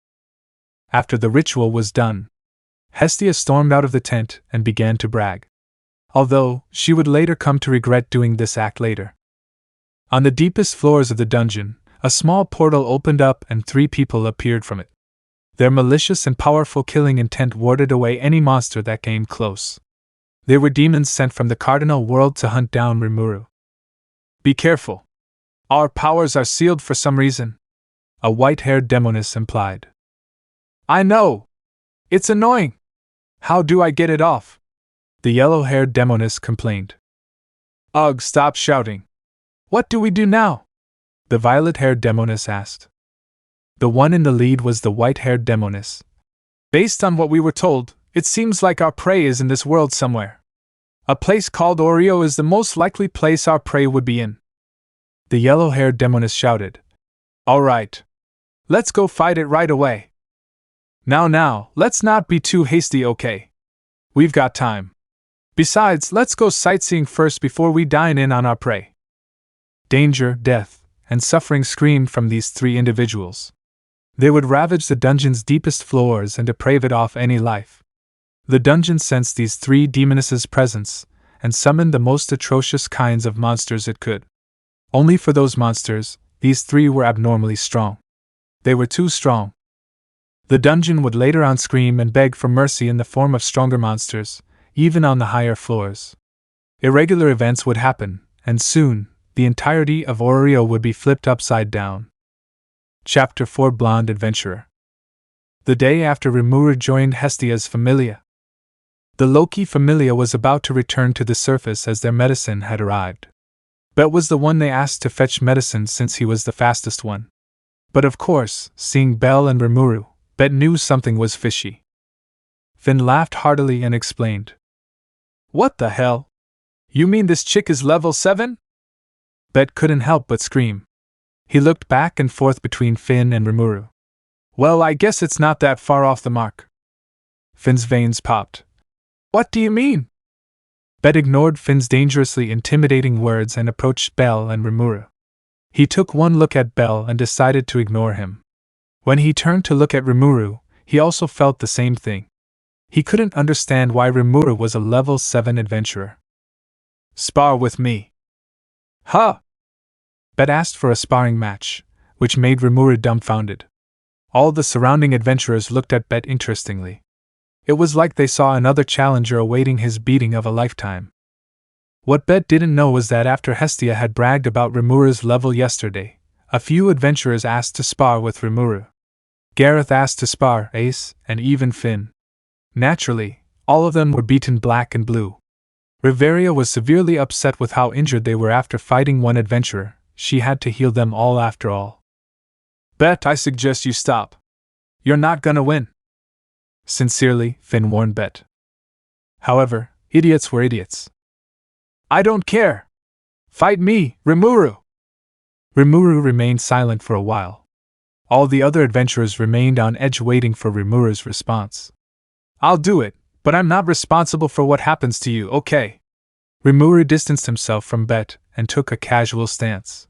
After the ritual was done, Hestia stormed out of the tent and began to brag. Although, she would later come to regret doing this act later. On the deepest floors of the dungeon, a small portal opened up and 3 people appeared from it. Their malicious and powerful killing intent warded away any monster that came close. They were demons sent from the Cardinal World to hunt down Rimuru. Be careful. Our powers are sealed for some reason, a white-haired demoness implied. I know! It's annoying! How do I get it off? The yellow-haired demoness complained. Ugh, stop shouting. What do we do now? The violet-haired demoness asked. The one in the lead was the white-haired demoness. Based on what we were told, it seems like our prey is in this world somewhere. A place called Oreo is the most likely place our prey would be in. The yellow-haired demoness shouted. All right. Let's go fight it right away. Now, let's not be too hasty, okay? We've got time. Besides, let's go sightseeing first before we dine in on our prey. Danger, death, and suffering screamed from these 3 individuals. They would ravage the dungeon's deepest floors and deprave it of any life. The dungeon sensed these 3 demonesses' presence, and summoned the most atrocious kinds of monsters it could. Only for those monsters, these 3 were abnormally strong. They were too strong. The dungeon would later on scream and beg for mercy in the form of stronger monsters, even on the higher floors. Irregular events would happen, and soon, the entirety of Oreo would be flipped upside down. Chapter 4 Blonde Adventurer. The day after Rimuru joined Hestia's Familia. The Loki Familia was about to return to the surface as their medicine had arrived. Bet was the one they asked to fetch medicine since he was the fastest one. But of course, seeing Belle and Rimuru, Bet knew something was fishy. Finn laughed heartily and explained. What the hell? You mean this chick is level 7? Bet couldn't help but scream. He looked back and forth between Finn and Rimuru. Well, I guess it's not that far off the mark. Finn's veins popped. What do you mean? Bet ignored Finn's dangerously intimidating words and approached Belle and Rimuru. He took one look at Belle and decided to ignore him. When he turned to look at Rimuru, he also felt the same thing. He couldn't understand why Rimuru was a level 7 adventurer. Spar with me. Huh? Bet asked for a sparring match, which made Rimuru dumbfounded. All the surrounding adventurers looked at Bet interestingly. It was like they saw another challenger awaiting his beating of a lifetime. What Bet didn't know was that after Hestia had bragged about Rimuru's level yesterday, a few adventurers asked to spar with Rimuru. Gareth asked to spar Ace, and even Finn. Naturally, all of them were beaten black and blue. Riveria was severely upset with how injured they were after fighting one adventurer. She had to heal them all after all. Bet, I suggest you stop. You're not gonna win. Sincerely, Finn warned Bet. However, idiots were idiots. I don't care. Fight me, Rimuru! Rimuru remained silent for a while. All the other adventurers remained on edge waiting for Rimuru's response. I'll do it, but I'm not responsible for what happens to you, okay? Rimuru distanced himself from Bet and took a casual stance.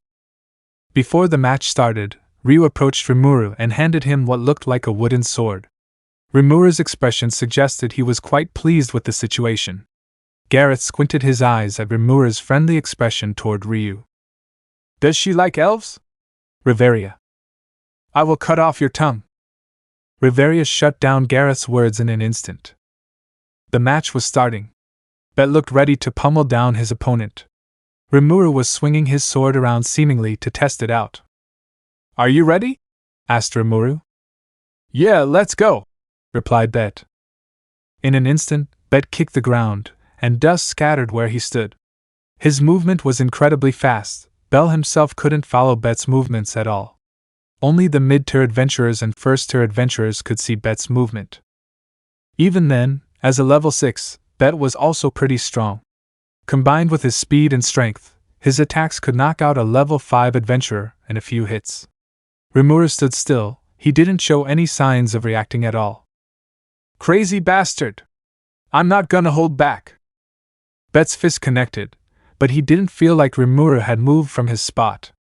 Before the match started, Ryu approached Rimuru and handed him what looked like a wooden sword. Rimuru's expression suggested he was quite pleased with the situation. Gareth squinted his eyes at Rimuru's friendly expression toward Ryu. Does she like elves? Riveria. I will cut off your tongue. Riveria shut down Gareth's words in an instant. The match was starting. Bet looked ready to pummel down his opponent. Rimuru was swinging his sword around seemingly to test it out. Are you ready? Asked Rimuru. Yeah, let's go, replied Bet. In an instant, Bet kicked the ground, and dust scattered where he stood. His movement was incredibly fast. Belle himself couldn't follow Bet's movements at all. Only the mid-tier adventurers and first-tier adventurers could see Bet's movement. Even then, as a level 6, Bet was also pretty strong. Combined with his speed and strength, his attacks could knock out a level 5 adventurer in a few hits. Rimuru stood still. He didn't show any signs of reacting at all. Crazy bastard! I'm not gonna hold back. Bet's fist connected, but he didn't feel like Rimuru had moved from his spot.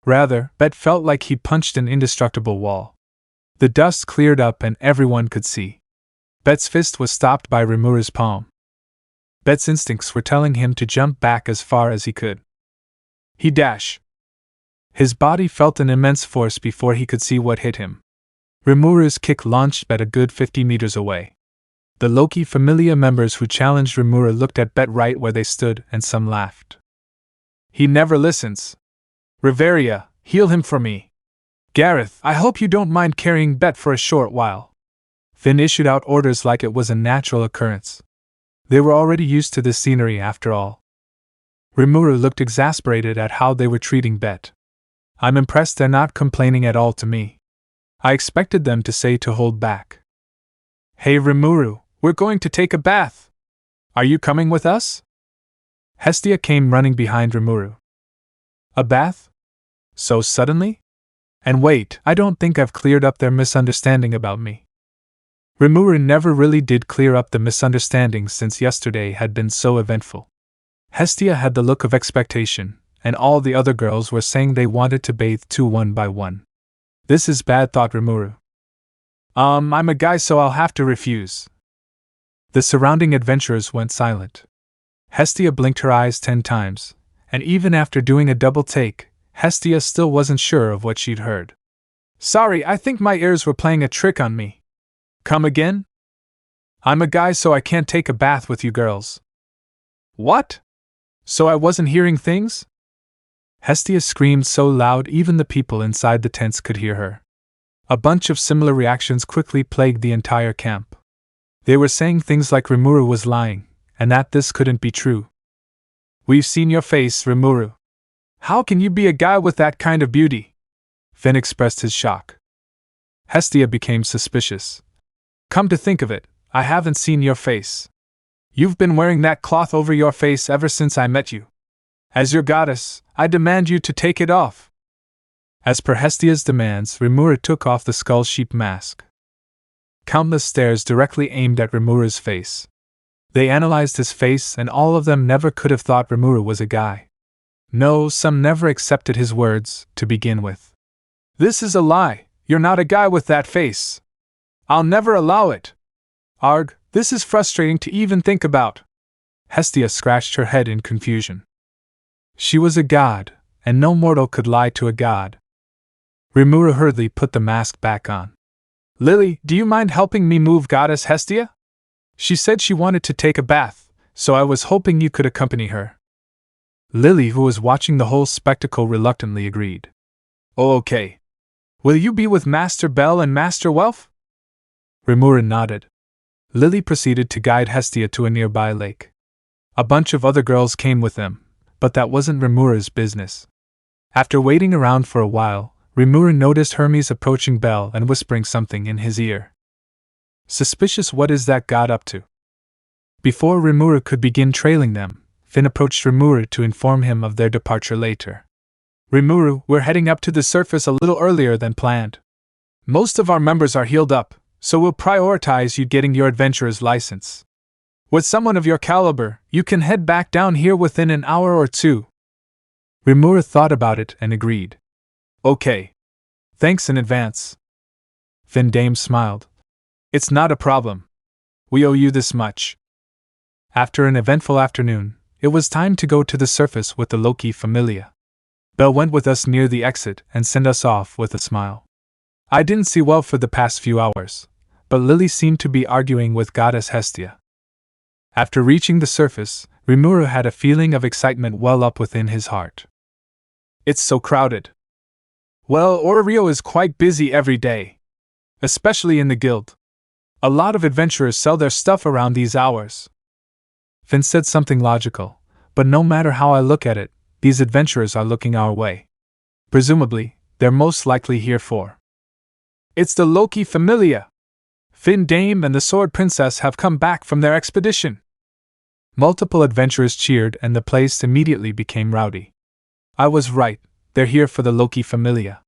Rather, Bet felt like he punched an indestructible wall. The dust cleared up and everyone could see. Bet's fist was stopped by Rimuru's palm. Bet's instincts were telling him to jump back as far as he could. He dashed. His body felt an immense force before he could see what hit him. Rimuru's kick launched Bet a good 50 meters away. The Loki Familia members who challenged Rimuru looked at Bet right where they stood, and some laughed. He never listens. Riveria, heal him for me. Gareth, I hope you don't mind carrying Bet for a short while. Finn issued out orders like it was a natural occurrence. They were already used to this scenery after all. Rimuru looked exasperated at how they were treating Bet. I'm impressed they're not complaining at all to me. I expected them to say to hold back. Hey Rimuru, we're going to take a bath. Are you coming with us? Hestia came running behind Rimuru. A bath? So suddenly? And wait, I don't think I've cleared up their misunderstanding about me. Rimuru never really did clear up the misunderstanding since yesterday had been so eventful. Hestia had the look of expectation, and all the other girls were saying they wanted to bathe too one by one. This is bad, thought Rimuru. I'm a guy, so I'll have to refuse. The surrounding adventurers went silent. Hestia blinked her eyes 10 times, and even after doing a double take, Hestia still wasn't sure of what she'd heard. Sorry, I think my ears were playing a trick on me. Come again? I'm a guy, so I can't take a bath with you girls. What? So I wasn't hearing things? Hestia screamed so loud even the people inside the tents could hear her. A bunch of similar reactions quickly plagued the entire camp. They were saying things like Rimuru was lying, and that this couldn't be true. We've seen your face, Rimuru. How can you be a guy with that kind of beauty? Finn expressed his shock. Hestia became suspicious. Come to think of it, I haven't seen your face. You've been wearing that cloth over your face ever since I met you. As your goddess, I demand you to take it off. As per Hestia's demands, Rimuru took off the skull sheep mask. Countless stares directly aimed at Rimuru's face. They analyzed his face, and all of them never could have thought Rimuru was a guy. No, some never accepted his words, to begin with. This is a lie, you're not a guy with that face. I'll never allow it. Arg, this is frustrating to even think about. Hestia scratched her head in confusion. She was a god, and no mortal could lie to a god. Rimuru hurriedly put the mask back on. Lily, do you mind helping me move Goddess Hestia? She said she wanted to take a bath, so I was hoping you could accompany her. Lily, who was watching the whole spectacle, reluctantly agreed. Oh, okay. Will you be with Master Bell and Master Welf? Rimuru nodded. Lily proceeded to guide Hestia to a nearby lake. A bunch of other girls came with them, but that wasn't Rimuru's business. After waiting around for a while, Rimuru noticed Hermes approaching Bell and whispering something in his ear. Suspicious, what is that god up to? Before Rimuru could begin trailing them, Finn approached Rimuru to inform him of their departure later. Rimuru, we're heading up to the surface a little earlier than planned. Most of our members are healed up, so we'll prioritize you getting your adventurer's license. With someone of your caliber, you can head back down here within an hour or two. Rimuru thought about it and agreed. Okay. Thanks in advance. Findame smiled. It's not a problem. We owe you this much. After an eventful afternoon, it was time to go to the surface with the Loki Familia. Belle went with us near the exit and sent us off with a smile. I didn't see well for the past few hours, but Lily seemed to be arguing with Goddess Hestia. After reaching the surface, Rimuru had a feeling of excitement well up within his heart. It's so crowded. Well, Orio is quite busy every day. Especially in the guild. A lot of adventurers sell their stuff around these hours. Finn said something logical, but no matter how I look at it, these adventurers are looking our way. Presumably, they're most likely here for. It's the Loki Familia. Findame and the Sword Princess have come back from their expedition. Multiple adventurers cheered and the place immediately became rowdy. I was right. They're here for the Loki Familia.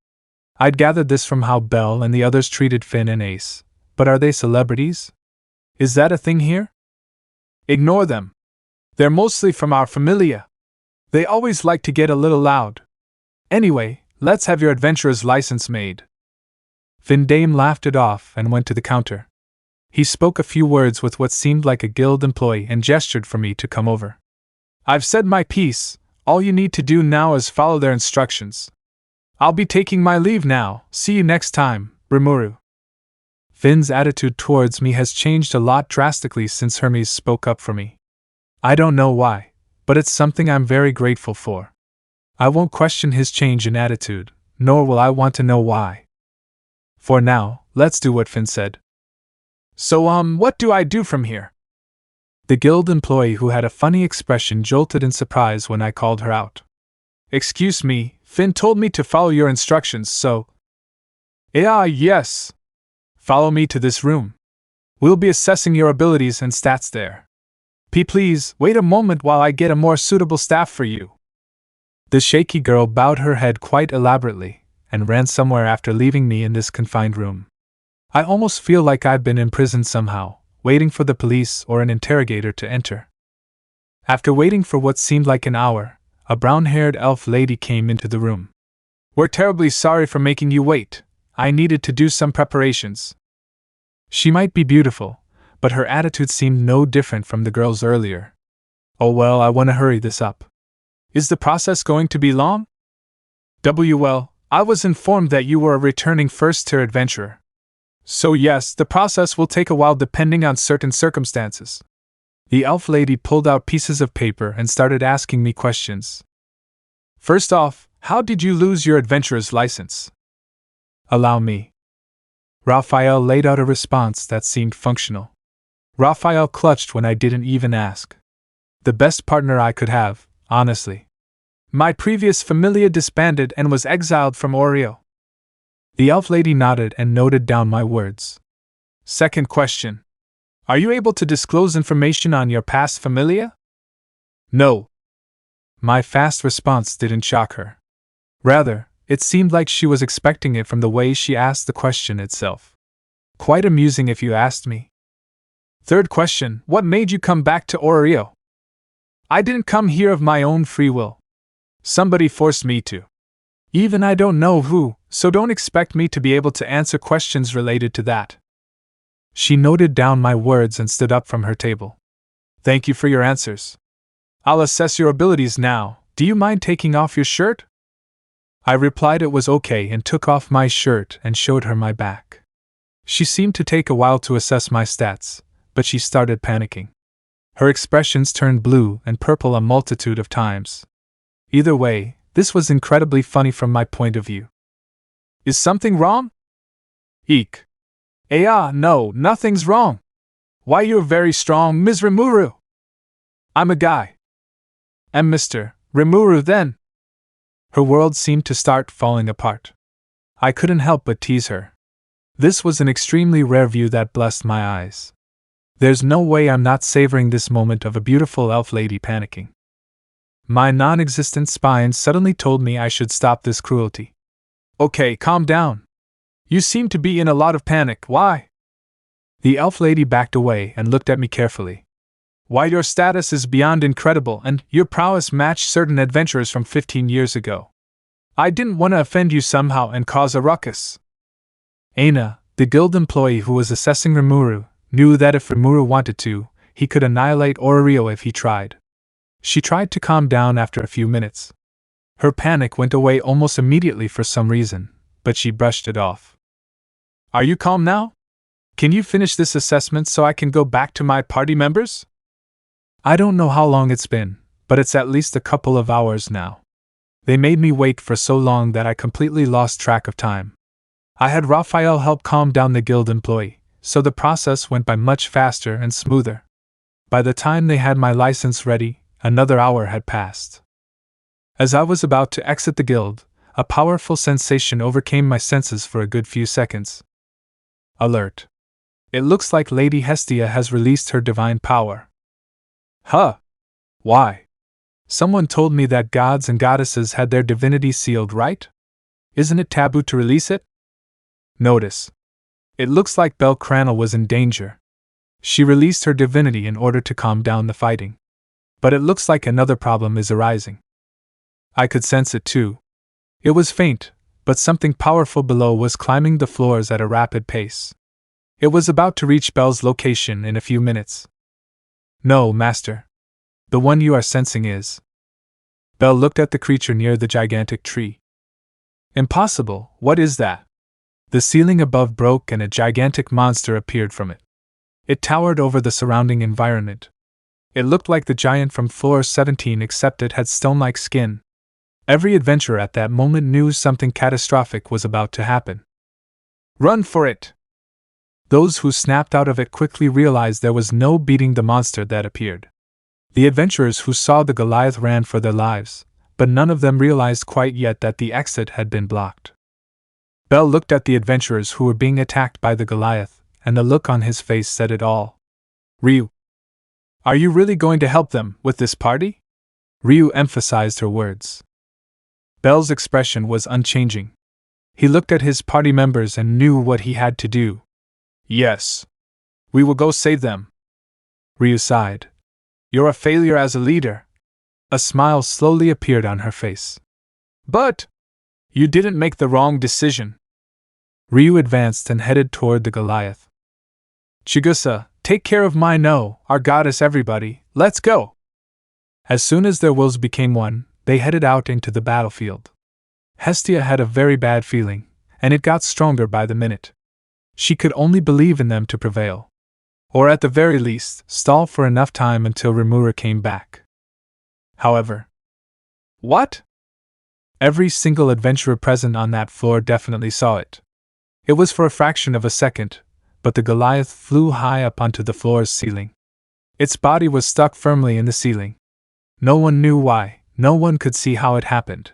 I'd gathered this from how Belle and the others treated Finn and Ace, but are they celebrities? Is that a thing here? Ignore them. They're mostly from our familia. They always like to get a little loud. Anyway, let's have your adventurer's license made. Vindame laughed it off and went to the counter. He spoke a few words with what seemed like a guild employee and gestured for me to come over. I've said my piece, all you need to do now is follow their instructions. I'll be taking my leave now, see you next time, Rimuru. Finn's attitude towards me has changed a lot drastically since Hermes spoke up for me. I don't know why, but it's something I'm very grateful for. I won't question his change in attitude, nor will I want to know why. For now, let's do what Finn said. So what do I do from here? The guild employee who had a funny expression jolted in surprise when I called her out. Excuse me, Finn told me to follow your instructions, so… Yes. Follow me to this room. We'll be assessing your abilities and stats there. Please, wait a moment while I get a more suitable staff for you. The shaky girl bowed her head quite elaborately, and ran somewhere after leaving me in this confined room. I almost feel like I've been imprisoned somehow, waiting for the police or an interrogator to enter. After waiting for what seemed like an hour, a brown-haired elf lady came into the room. We're terribly sorry for making you wait. I needed to do some preparations. She might be beautiful, but her attitude seemed no different from the girl's earlier. Oh well, I want to hurry this up. Is the process going to be long? Well, I was informed that you were a returning first-tier adventurer. So yes, the process will take a while depending on certain circumstances. The elf lady pulled out pieces of paper and started asking me questions. First off, how did you lose your adventurer's license? Allow me. Raphael laid out a response that seemed functional. Raphael clutched when I didn't even ask. The best partner I could have, honestly. My previous familia disbanded and was exiled from Oreo. The elf lady nodded and noted down my words. Second question. Are you able to disclose information on your past familia? No. My fast response didn't shock her. Rather, it seemed like she was expecting it from the way she asked the question itself. Quite amusing if you asked me. Third question. What made you come back to Oreo? I didn't come here of my own free will. Somebody forced me to. Even I don't know who, so don't expect me to be able to answer questions related to that. She noted down my words and stood up from her table. Thank you for your answers. I'll assess your abilities now. Do you mind taking off your shirt? I replied it was okay and took off my shirt and showed her my back. She seemed to take a while to assess my stats, but she started panicking. Her expressions turned blue and purple a multitude of times. Either way, this was incredibly funny from my point of view. Is something wrong? Eek. No, nothing's wrong. Why, you're very strong, Ms. Rimuru. I'm a guy. I'm Mr. Rimuru then. Her world seemed to start falling apart. I couldn't help but tease her. This was an extremely rare view that blessed my eyes. There's no way I'm not savoring this moment of a beautiful elf lady panicking. My non-existent spine suddenly told me I should stop this cruelty. Okay, calm down. You seem to be in a lot of panic, why? The elf lady backed away and looked at me carefully. Why, your status is beyond incredible and your prowess matched certain adventurers from 15 years ago. I didn't want to offend you somehow and cause a ruckus. Aina, the guild employee who was assessing Rimuru, knew that if Rimuru wanted to, he could annihilate Oreo if he tried. She tried to calm down after a few minutes. Her panic went away almost immediately for some reason, but she brushed it off. Are you calm now? Can you finish this assessment so I can go back to my party members? I don't know how long it's been, but it's at least a couple of hours now. They made me wait for so long that I completely lost track of time. I had Raphael help calm down the guild employee, so the process went by much faster and smoother. By the time they had my license ready, another hour had passed. As I was about to exit the guild, a powerful sensation overcame my senses for a good few seconds. Alert. It looks like Lady Hestia has released her divine power. Huh? Why? Someone told me that gods and goddesses had their divinity sealed, right? Isn't it taboo to release it? Notice. It looks like Belcranel was in danger. She released her divinity in order to calm down the fighting. But it looks like another problem is arising. I could sense it too. It was faint, but something powerful below was climbing the floors at a rapid pace. It was about to reach Belle's location in a few minutes. No, Master. The one you are sensing is. Belle looked at the creature near the gigantic tree. Impossible, what is that? The ceiling above broke and a gigantic monster appeared from it. It towered over the surrounding environment. It looked like the giant from floor 17 except it had stone-like skin. Every adventurer at that moment knew something catastrophic was about to happen. Run for it! Those who snapped out of it quickly realized there was no beating the monster that appeared. The adventurers who saw the Goliath ran for their lives, but none of them realized quite yet that the exit had been blocked. Belle looked at the adventurers who were being attacked by the Goliath, and the look on his face said it all. Ryu. Are you really going to help them with this party? Ryu emphasized her words. Belle's expression was unchanging. He looked at his party members and knew what he had to do. Yes. We will go save them. Ryu sighed. You're a failure as a leader. A smile slowly appeared on her face. But you didn't make the wrong decision. Ryu advanced and headed toward the Goliath. Chigusa, take care of our goddess everybody, let's go! As soon as their wills became one, they headed out into the battlefield. Hestia had a very bad feeling, and it got stronger by the minute. She could only believe in them to prevail. Or at the very least, stall for enough time until Rimuru came back. However. What? Every single adventurer present on that floor definitely saw it. It was for a fraction of a second, but the Goliath flew high up onto the floor's ceiling. Its body was stuck firmly in the ceiling. No one knew why, no one could see how it happened.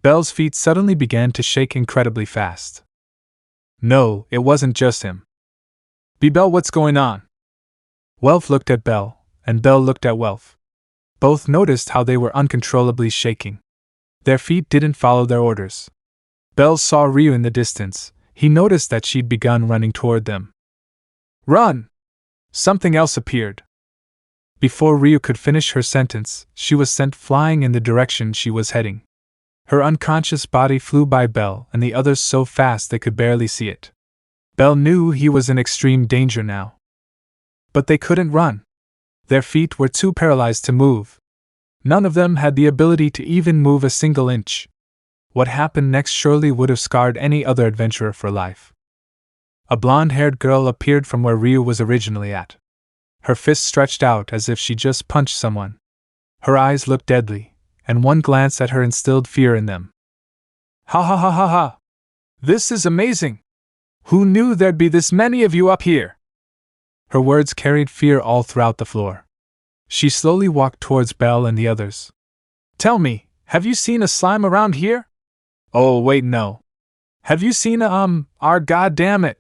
Belle's feet suddenly began to shake incredibly fast. No, it wasn't just him. Belle, what's going on? Welf looked at Belle, and Belle looked at Welf. Both noticed how they were uncontrollably shaking. Their feet didn't follow their orders. Belle saw Ryu in the distance. He noticed that she'd begun running toward them. Run! Something else appeared. Before Ryu could finish her sentence, she was sent flying in the direction she was heading. Her unconscious body flew by Belle and the others so fast they could barely see it. Belle knew he was in extreme danger now. But they couldn't run. Their feet were too paralyzed to move. None of them had the ability to even move a single inch. What happened next surely would have scarred any other adventurer for life. A blonde-haired girl appeared from where Ryu was originally at. Her fists stretched out as if she just punched someone. Her eyes looked deadly, and one glance at her instilled fear in them. Ha ha ha ha ha! This is amazing! Who knew there'd be this many of you up here? Her words carried fear all throughout the floor. She slowly walked towards Belle and the others. Tell me, have you seen a slime around here? Oh, wait, no. Have you seen our goddammit?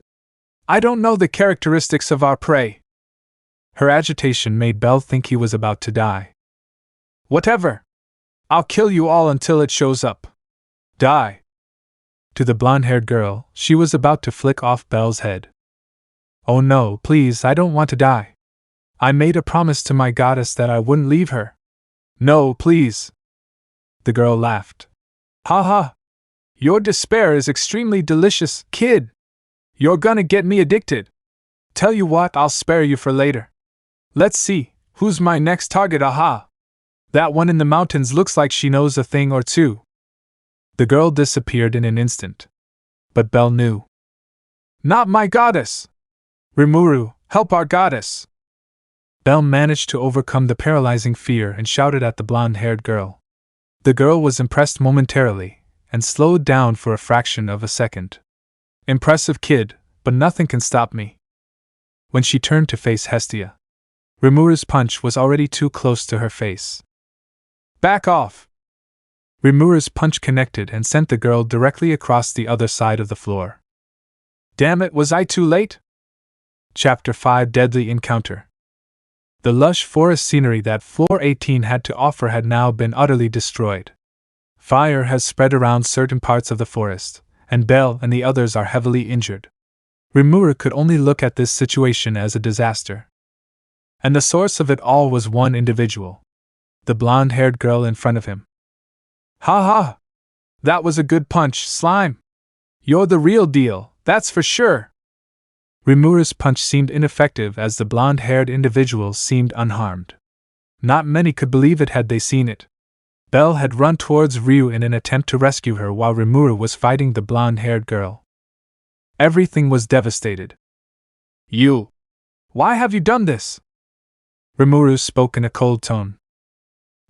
I don't know the characteristics of our prey. Her agitation made Belle think he was about to die. Whatever. I'll kill you all until it shows up. Die. To the blonde-haired girl, she was about to flick off Belle's head. Oh no, please, I don't want to die. I made a promise to my goddess that I wouldn't leave her. No, please. The girl laughed. Ha ha. Your despair is extremely delicious, kid. You're gonna get me addicted. Tell you what, I'll spare you for later. Let's see, who's my next target, aha. That one in the mountains looks like she knows a thing or two. The girl disappeared in an instant. But Belle knew. Not my goddess! Rimuru, help our goddess! Belle managed to overcome the paralyzing fear and shouted at the blonde-haired girl. The girl was impressed momentarily, and slowed down for a fraction of a second. Impressive kid, but nothing can stop me. When she turned to face Hestia, Rimuru's punch was already too close to her face. Back off! Rimuru's punch connected and sent the girl directly across the other side of the floor. Damn it, was I too late? Chapter 5 Deadly Encounter. The lush forest scenery that floor 18 had to offer had now been utterly destroyed. Fire has spread around certain parts of the forest, and Belle and the others are heavily injured. Rimuru could only look at this situation as a disaster. And the source of it all was one individual. The blonde-haired girl in front of him. Ha ha! That was a good punch, Slime! You're the real deal, that's for sure! Rimuru's punch seemed ineffective as the blonde-haired individual seemed unharmed. Not many could believe it had they seen it. Belle had run towards Ryu in an attempt to rescue her while Rimuru was fighting the blonde-haired girl. Everything was devastated. You! Why have you done this? Rimuru spoke in a cold tone.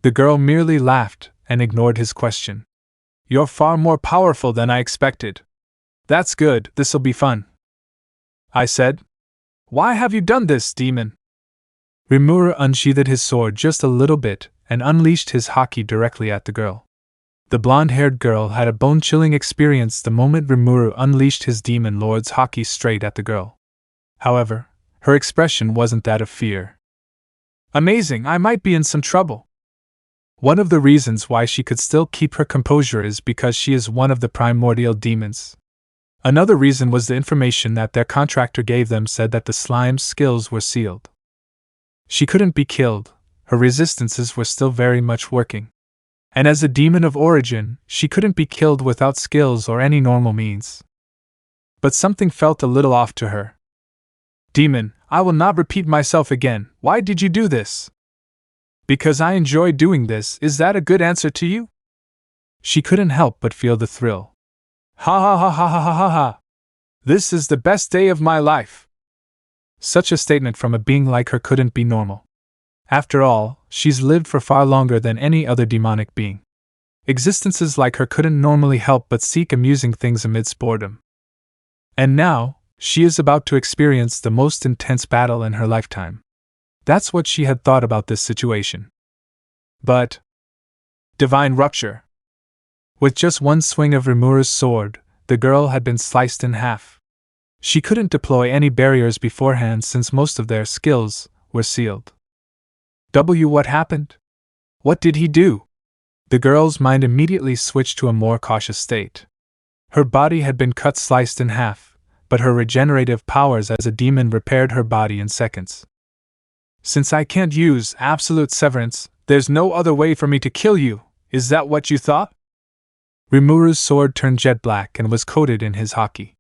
The girl merely laughed and ignored his question. You're far more powerful than I expected. That's good, this'll be fun. I said. Why have you done this, demon? Rimuru unsheathed his sword just a little bit and unleashed his haki directly at the girl. The blonde-haired girl had a bone-chilling experience the moment Rimuru unleashed his demon lord's haki straight at the girl. However, her expression wasn't that of fear. Amazing, I might be in some trouble. One of the reasons why she could still keep her composure is because she is one of the primordial demons. Another reason was the information that their contractor gave them said that the slime's skills were sealed. She couldn't be killed, her resistances were still very much working. And as a demon of origin, she couldn't be killed without skills or any normal means. But something felt a little off to her. Demon, I will not repeat myself again, why did you do this? Because I enjoy doing this, is that a good answer to you? She couldn't help but feel the thrill. Ha ha ha ha ha ha ha ha! This is the best day of my life! Such a statement from a being like her couldn't be normal. After all, she's lived for far longer than any other demonic being. Existences like her couldn't normally help but seek amusing things amidst boredom. And now, she is about to experience the most intense battle in her lifetime. That's what she had thought about this situation. But divine rupture! With just one swing of Rimuru's sword, the girl had been sliced in half. She couldn't deploy any barriers beforehand since most of their skills were sealed. What happened? What did he do? The girl's mind immediately switched to a more cautious state. Her body had been sliced in half, but her regenerative powers as a demon repaired her body in seconds. Since I can't use absolute severance, there's no other way for me to kill you, is that what you thought? Rimuru's sword turned jet black and was coated in his haki.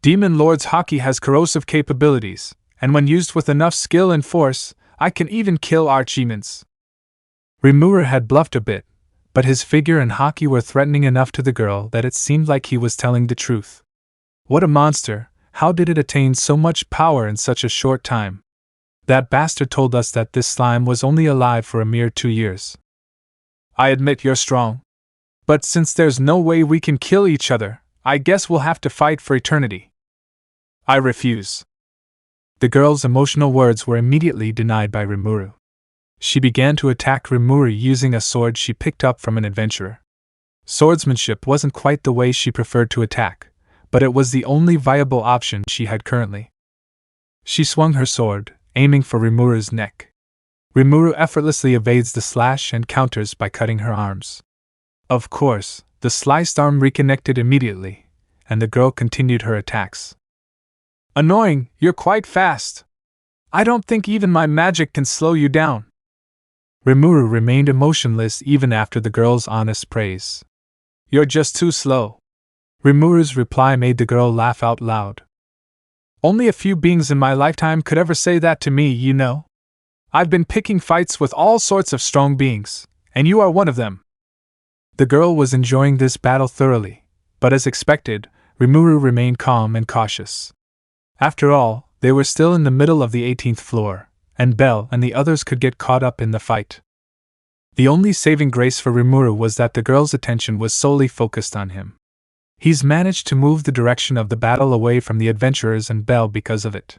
Demon Lord's haki has corrosive capabilities, and when used with enough skill and force, I can even kill archdemons. Rimuru had bluffed a bit, but his figure and haki were threatening enough to the girl that it seemed like he was telling the truth. What a monster, how did it attain so much power in such a short time? That bastard told us that this slime was only alive for a mere 2 years. I admit you're strong. But since there's no way we can kill each other, I guess we'll have to fight for eternity. I refuse. The girl's emotional words were immediately denied by Rimuru. She began to attack Rimuru using a sword she picked up from an adventurer. Swordsmanship wasn't quite the way she preferred to attack, but it was the only viable option she had currently. She swung her sword, aiming for Rimuru's neck. Rimuru effortlessly evades the slash and counters by cutting her arms. Of course, the sliced arm reconnected immediately, and the girl continued her attacks. Annoying, you're quite fast. I don't think even my magic can slow you down. Rimuru remained emotionless even after the girl's honest praise. You're just too slow. Rimuru's reply made the girl laugh out loud. Only a few beings in my lifetime could ever say that to me, you know. I've been picking fights with all sorts of strong beings, and you are one of them. The girl was enjoying this battle thoroughly, but as expected, Rimuru remained calm and cautious. After all, they were still in the middle of the 18th floor, and Belle and the others could get caught up in the fight. The only saving grace for Rimuru was that the girl's attention was solely focused on him. He's managed to move the direction of the battle away from the adventurers and Belle because of it.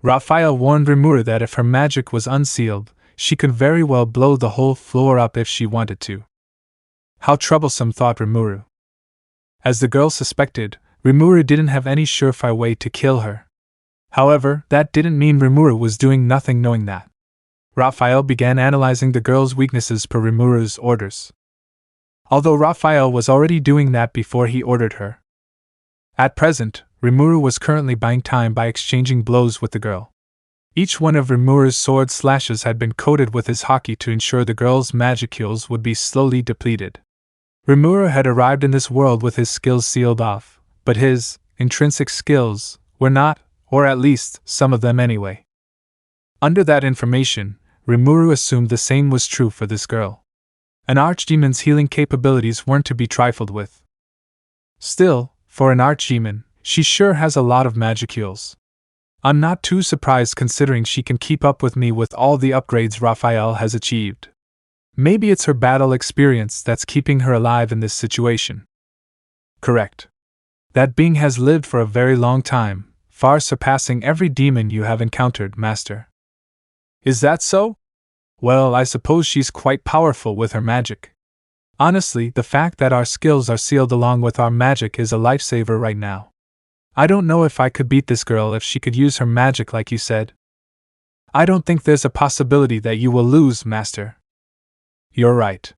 Raphael warned Rimuru that if her magic was unsealed, she could very well blow the whole floor up if she wanted to. How troublesome, thought Rimuru. As the girl suspected, Rimuru didn't have any surefire way to kill her. However, that didn't mean Rimuru was doing nothing knowing that. Raphael began analyzing the girl's weaknesses per Rimuru's orders. Although Raphael was already doing that before he ordered her. At present, Rimuru was currently buying time by exchanging blows with the girl. Each one of Rimuru's sword slashes had been coated with his haki to ensure the girl's magicules would be slowly depleted. Rimuru had arrived in this world with his skills sealed off, but his intrinsic skills were not, or at least some of them anyway. Under that information, Rimuru assumed the same was true for this girl. An archdemon's healing capabilities weren't to be trifled with. Still, for an archdemon, she sure has a lot of magicules. I'm not too surprised considering she can keep up with me with all the upgrades Raphael has achieved. Maybe it's her battle experience that's keeping her alive in this situation. Correct. That being has lived for a very long time, far surpassing every demon you have encountered, Master. Is that so? Well, I suppose she's quite powerful with her magic. Honestly, the fact that our skills are sealed along with our magic is a lifesaver right now. I don't know if I could beat this girl if she could use her magic like you said. I don't think there's a possibility that you will lose, Master. You're right.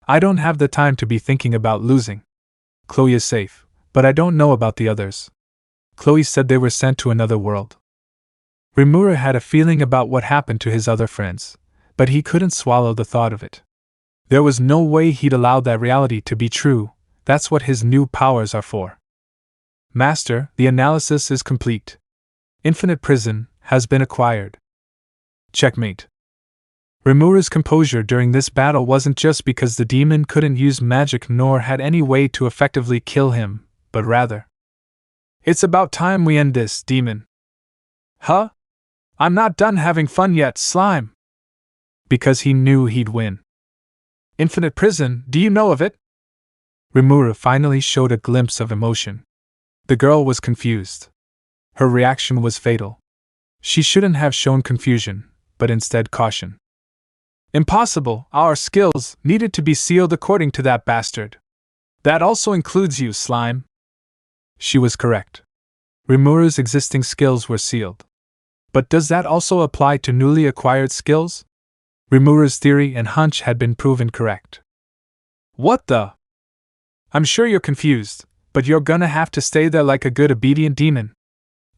I don't have the time to be thinking about losing. Chloe is safe, but I don't know about the others. Chloe said they were sent to another world. Rimuru had a feeling about what happened to his other friends, but he couldn't swallow the thought of it. There was no way he'd allow that reality to be true. That's what his new powers are for. Master, the analysis is complete. Infinite Prison has been acquired. Checkmate. Rimuru's composure during this battle wasn't just because the demon couldn't use magic nor had any way to effectively kill him, but rather, it's about time we end this, demon. Huh? I'm not done having fun yet, slime. Because he knew he'd win. Infinite Prison, do you know of it? Rimuru finally showed a glimpse of emotion. The girl was confused. Her reaction was fatal. She shouldn't have shown confusion, but instead caution. Impossible, our skills needed to be sealed according to that bastard. That also includes you, slime. She was correct. Rimuru's existing skills were sealed. But does that also apply to newly acquired skills? Rimuru's theory and hunch had been proven correct. What the? I'm sure you're confused, but you're gonna have to stay there like a good obedient demon.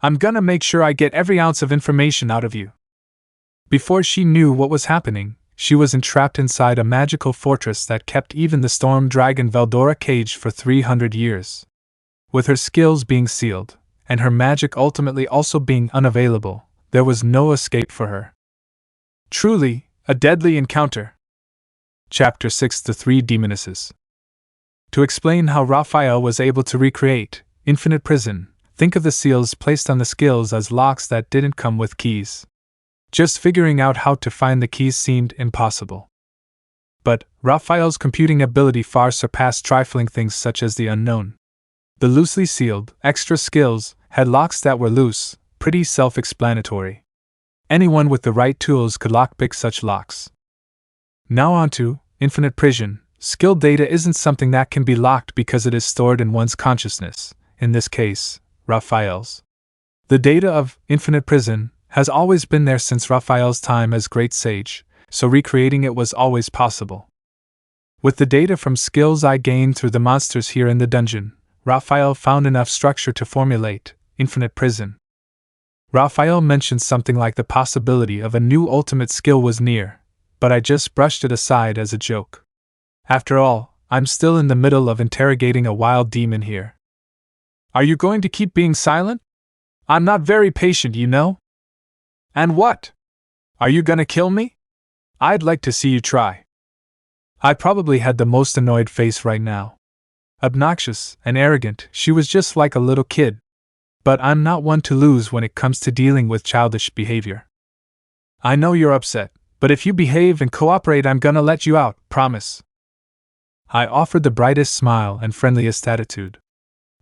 I'm gonna make sure I get every ounce of information out of you. Before she knew what was happening, she was entrapped inside a magical fortress that kept even the storm dragon Veldora caged for 300 years. With her skills being sealed, and her magic ultimately also being unavailable, there was no escape for her. Truly, a deadly encounter. Chapter 6: The Three Demonesses. To explain how Raphael was able to recreate Infinite Prison, think of the seals placed on the skills as locks that didn't come with keys. Just figuring out how to find the keys seemed impossible. But Raphael's computing ability far surpassed trifling things such as the unknown. The loosely sealed, extra skills had locks that were loose, pretty self-explanatory. Anyone with the right tools could lockpick such locks. Now on to Infinite Prison. Skill data isn't something that can be locked because it is stored in one's consciousness, in this case, Raphael's. The data of Infinite Prison has always been there since Raphael's time as Great Sage, so recreating it was always possible. With the data from skills I gained through the monsters here in the dungeon, Raphael found enough structure to formulate Infinite Prison. Raphael mentioned something like the possibility of a new ultimate skill was near, but I just brushed it aside as a joke. After all, I'm still in the middle of interrogating a wild demon here. Are you going to keep being silent? I'm not very patient, you know. And what? Are you gonna kill me? I'd like to see you try. I probably had the most annoyed face right now. Obnoxious and arrogant, she was just like a little kid. But I'm not one to lose when it comes to dealing with childish behavior. I know you're upset, but if you behave and cooperate, I'm gonna let you out, promise. I offered the brightest smile and friendliest attitude.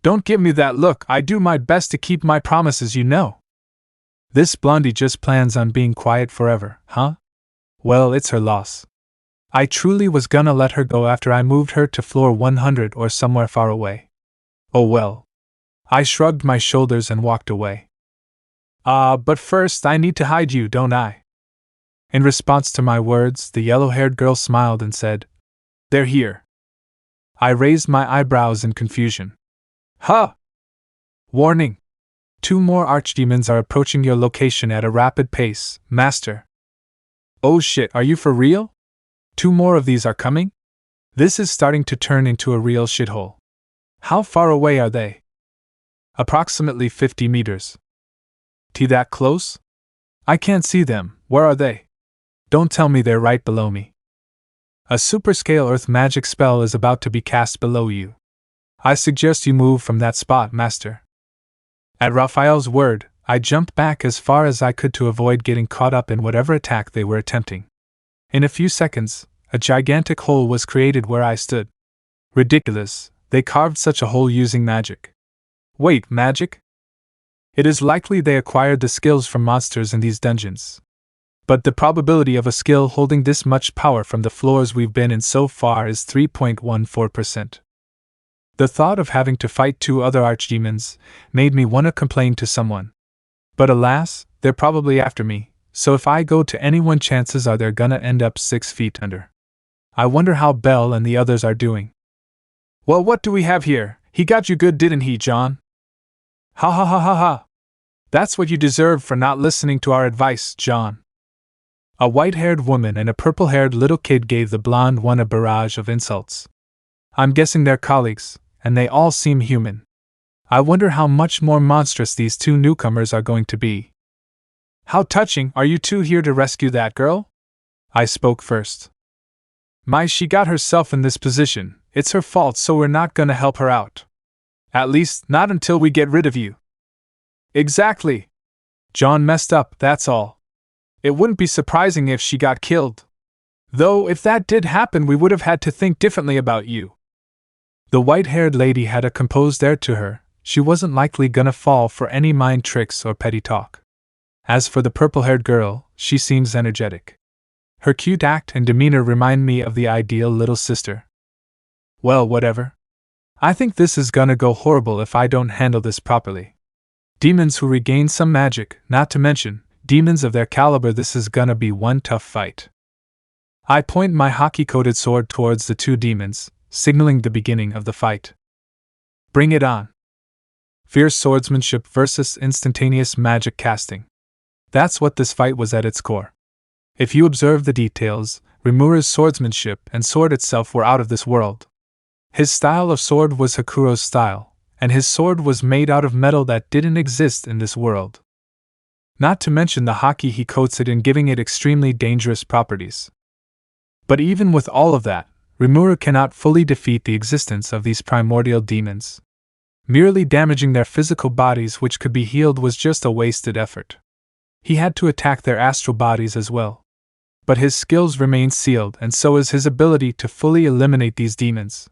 Don't give me that look, I do my best to keep my promises, you know. This blondie just plans on being quiet forever, huh? Well, it's her loss. I truly was gonna let her go after I moved her to floor 100 or somewhere far away. Oh well. I shrugged my shoulders and walked away. But first I need to hide you, don't I? In response to my words, the yellow-haired girl smiled and said, They're here. I raised my eyebrows in confusion. Huh? Warning! 2 more archdemons are approaching your location at a rapid pace, Master. Oh shit, are you for real? 2 more of these are coming? This is starting to turn into a real shithole. How far away are they? Approximately 50 meters. That close? I can't see them. Where are they? Don't tell me they're right below me. A super-scale earth magic spell is about to be cast below you. I suggest you move from that spot, Master. At Raphael's word, I jumped back as far as I could to avoid getting caught up in whatever attack they were attempting. In a few seconds, a gigantic hole was created where I stood. Ridiculous, they carved such a hole using magic. Wait, magic? It is likely they acquired the skills from monsters in these dungeons. But the probability of a skill holding this much power from the floors we've been in so far is 3.14%. The thought of having to fight 2 other archdemons made me want to complain to someone. But alas, they're probably after me, so if I go to anyone, chances are they're gonna end up 6 feet under. I wonder how Belle and the others are doing. Well, what do we have here? He got you good, didn't he, John? Ha ha ha ha ha. That's what you deserve for not listening to our advice, John. A white-haired woman and a purple-haired little kid gave the blonde one a barrage of insults. I'm guessing they're colleagues, and they all seem human. I wonder how much more monstrous these 2 newcomers are going to be. How touching, are you 2 here to rescue that girl? I spoke first. She got herself in this position, it's her fault, so we're not gonna help her out. At least, not until we get rid of you. Exactly. John messed up, that's all. It wouldn't be surprising if she got killed. Though, if that did happen, we would have had to think differently about you. The white-haired lady had a composed air to her. She wasn't likely gonna fall for any mind tricks or petty talk. As for the purple-haired girl, she seems energetic. Her cute act and demeanor remind me of the ideal little sister. Well, whatever. I think this is gonna go horrible if I don't handle this properly. Demons who regain some magic, not to mention demons of their caliber, this is gonna be one tough fight. I point my hockey-coated sword towards the 2 demons, signaling the beginning of the fight. Bring it on. Fierce swordsmanship versus instantaneous magic casting. That's what this fight was at its core. If you observe the details, Rimuru's swordsmanship and sword itself were out of this world. His style of sword was Hakuro's style, and his sword was made out of metal that didn't exist in this world. Not to mention the hockey he coats it in, giving it extremely dangerous properties. But even with all of that, Rimuru cannot fully defeat the existence of these primordial demons. Merely damaging their physical bodies, which could be healed, was just a wasted effort. He had to attack their astral bodies as well. But his skills remain sealed, and so is his ability to fully eliminate these demons.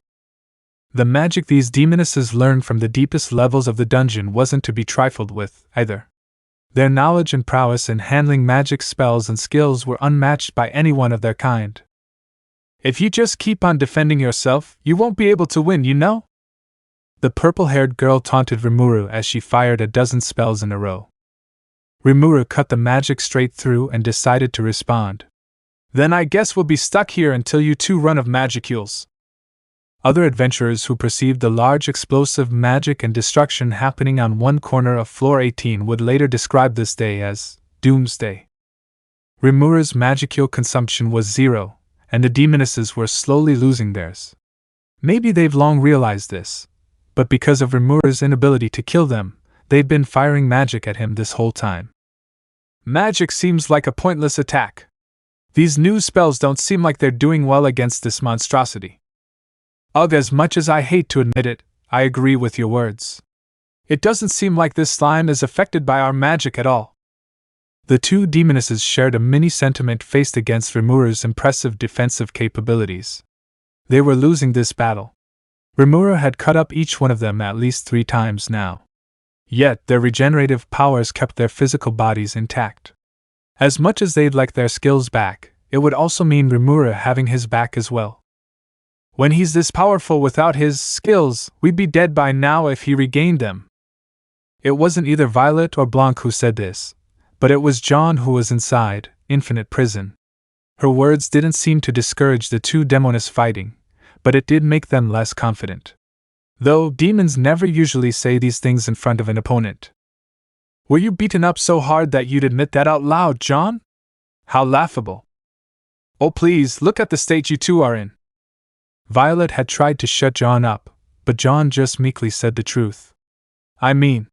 The magic these demonesses learned from the deepest levels of the dungeon wasn't to be trifled with, either. Their knowledge and prowess in handling magic spells and skills were unmatched by anyone of their kind. If you just keep on defending yourself, you won't be able to win, you know? The purple-haired girl taunted Rimuru as she fired a dozen spells in a row. Rimuru cut the magic straight through and decided to respond. Then I guess we'll be stuck here until you 2 run of magicules. Other adventurers who perceived the large explosive magic and destruction happening on one corner of floor 18 would later describe this day as Doomsday. Rimuru's magicule consumption was 0, and the demonesses were slowly losing theirs. Maybe they've long realized this, but because of Rimuru's inability to kill them, they've been firing magic at him this whole time. Magic seems like a pointless attack. These new spells don't seem like they're doing well against this monstrosity. Ugh, as much as I hate to admit it, I agree with your words. It doesn't seem like this slime is affected by our magic at all. The 2 demonesses shared a mini sentiment faced against Rimuru's impressive defensive capabilities. They were losing this battle. Rimuru had cut up each one of them at least 3 times now. Yet their regenerative powers kept their physical bodies intact. As much as they'd like their skills back, it would also mean Rimuru having his back as well. When he's this powerful without his skills, we'd be dead by now if he regained them. It wasn't either Violet or Blanc who said this, but it was John who was inside Infinite Prison. Her words didn't seem to discourage the 2 demonists fighting, but it did make them less confident. Though demons never usually say these things in front of an opponent. Were you beaten up so hard that you'd admit that out loud, John? How laughable. Oh please, look at the state you two are in. Violet had tried to shut John up, but John just meekly said the truth. I mean,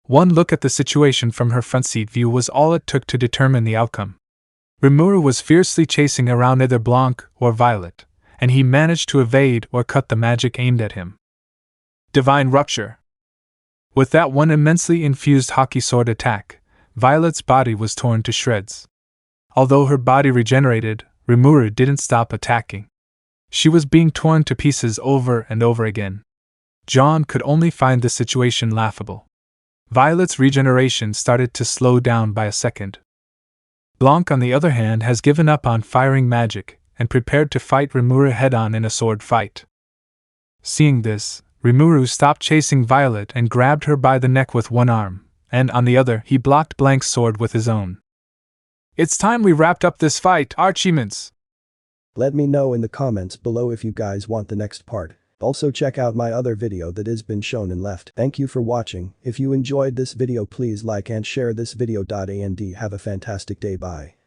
one look at the situation from her front seat view was all it took to determine the outcome. Rimuru was fiercely chasing around either Blanc or Violet, and he managed to evade or cut the magic aimed at him. Divine Rupture. With that one immensely infused hockey sword attack, Violet's body was torn to shreds. Although her body regenerated, Rimuru didn't stop attacking. She was being torn to pieces over and over again. John could only find the situation laughable. Violet's regeneration started to slow down by a second. Blanc, on the other hand, has given up on firing magic and prepared to fight Rimuru head-on in a sword fight. Seeing this, Rimuru stopped chasing Violet and grabbed her by the neck with one arm, and on the other he blocked Blanc's sword with his own. It's time we wrapped up this fight, Archimans! Let me know in the comments below if you guys want the next part. Also check out my other video that has been shown and left. Thank you for watching. If you enjoyed this video, please like and share this video. And have a fantastic day. Bye.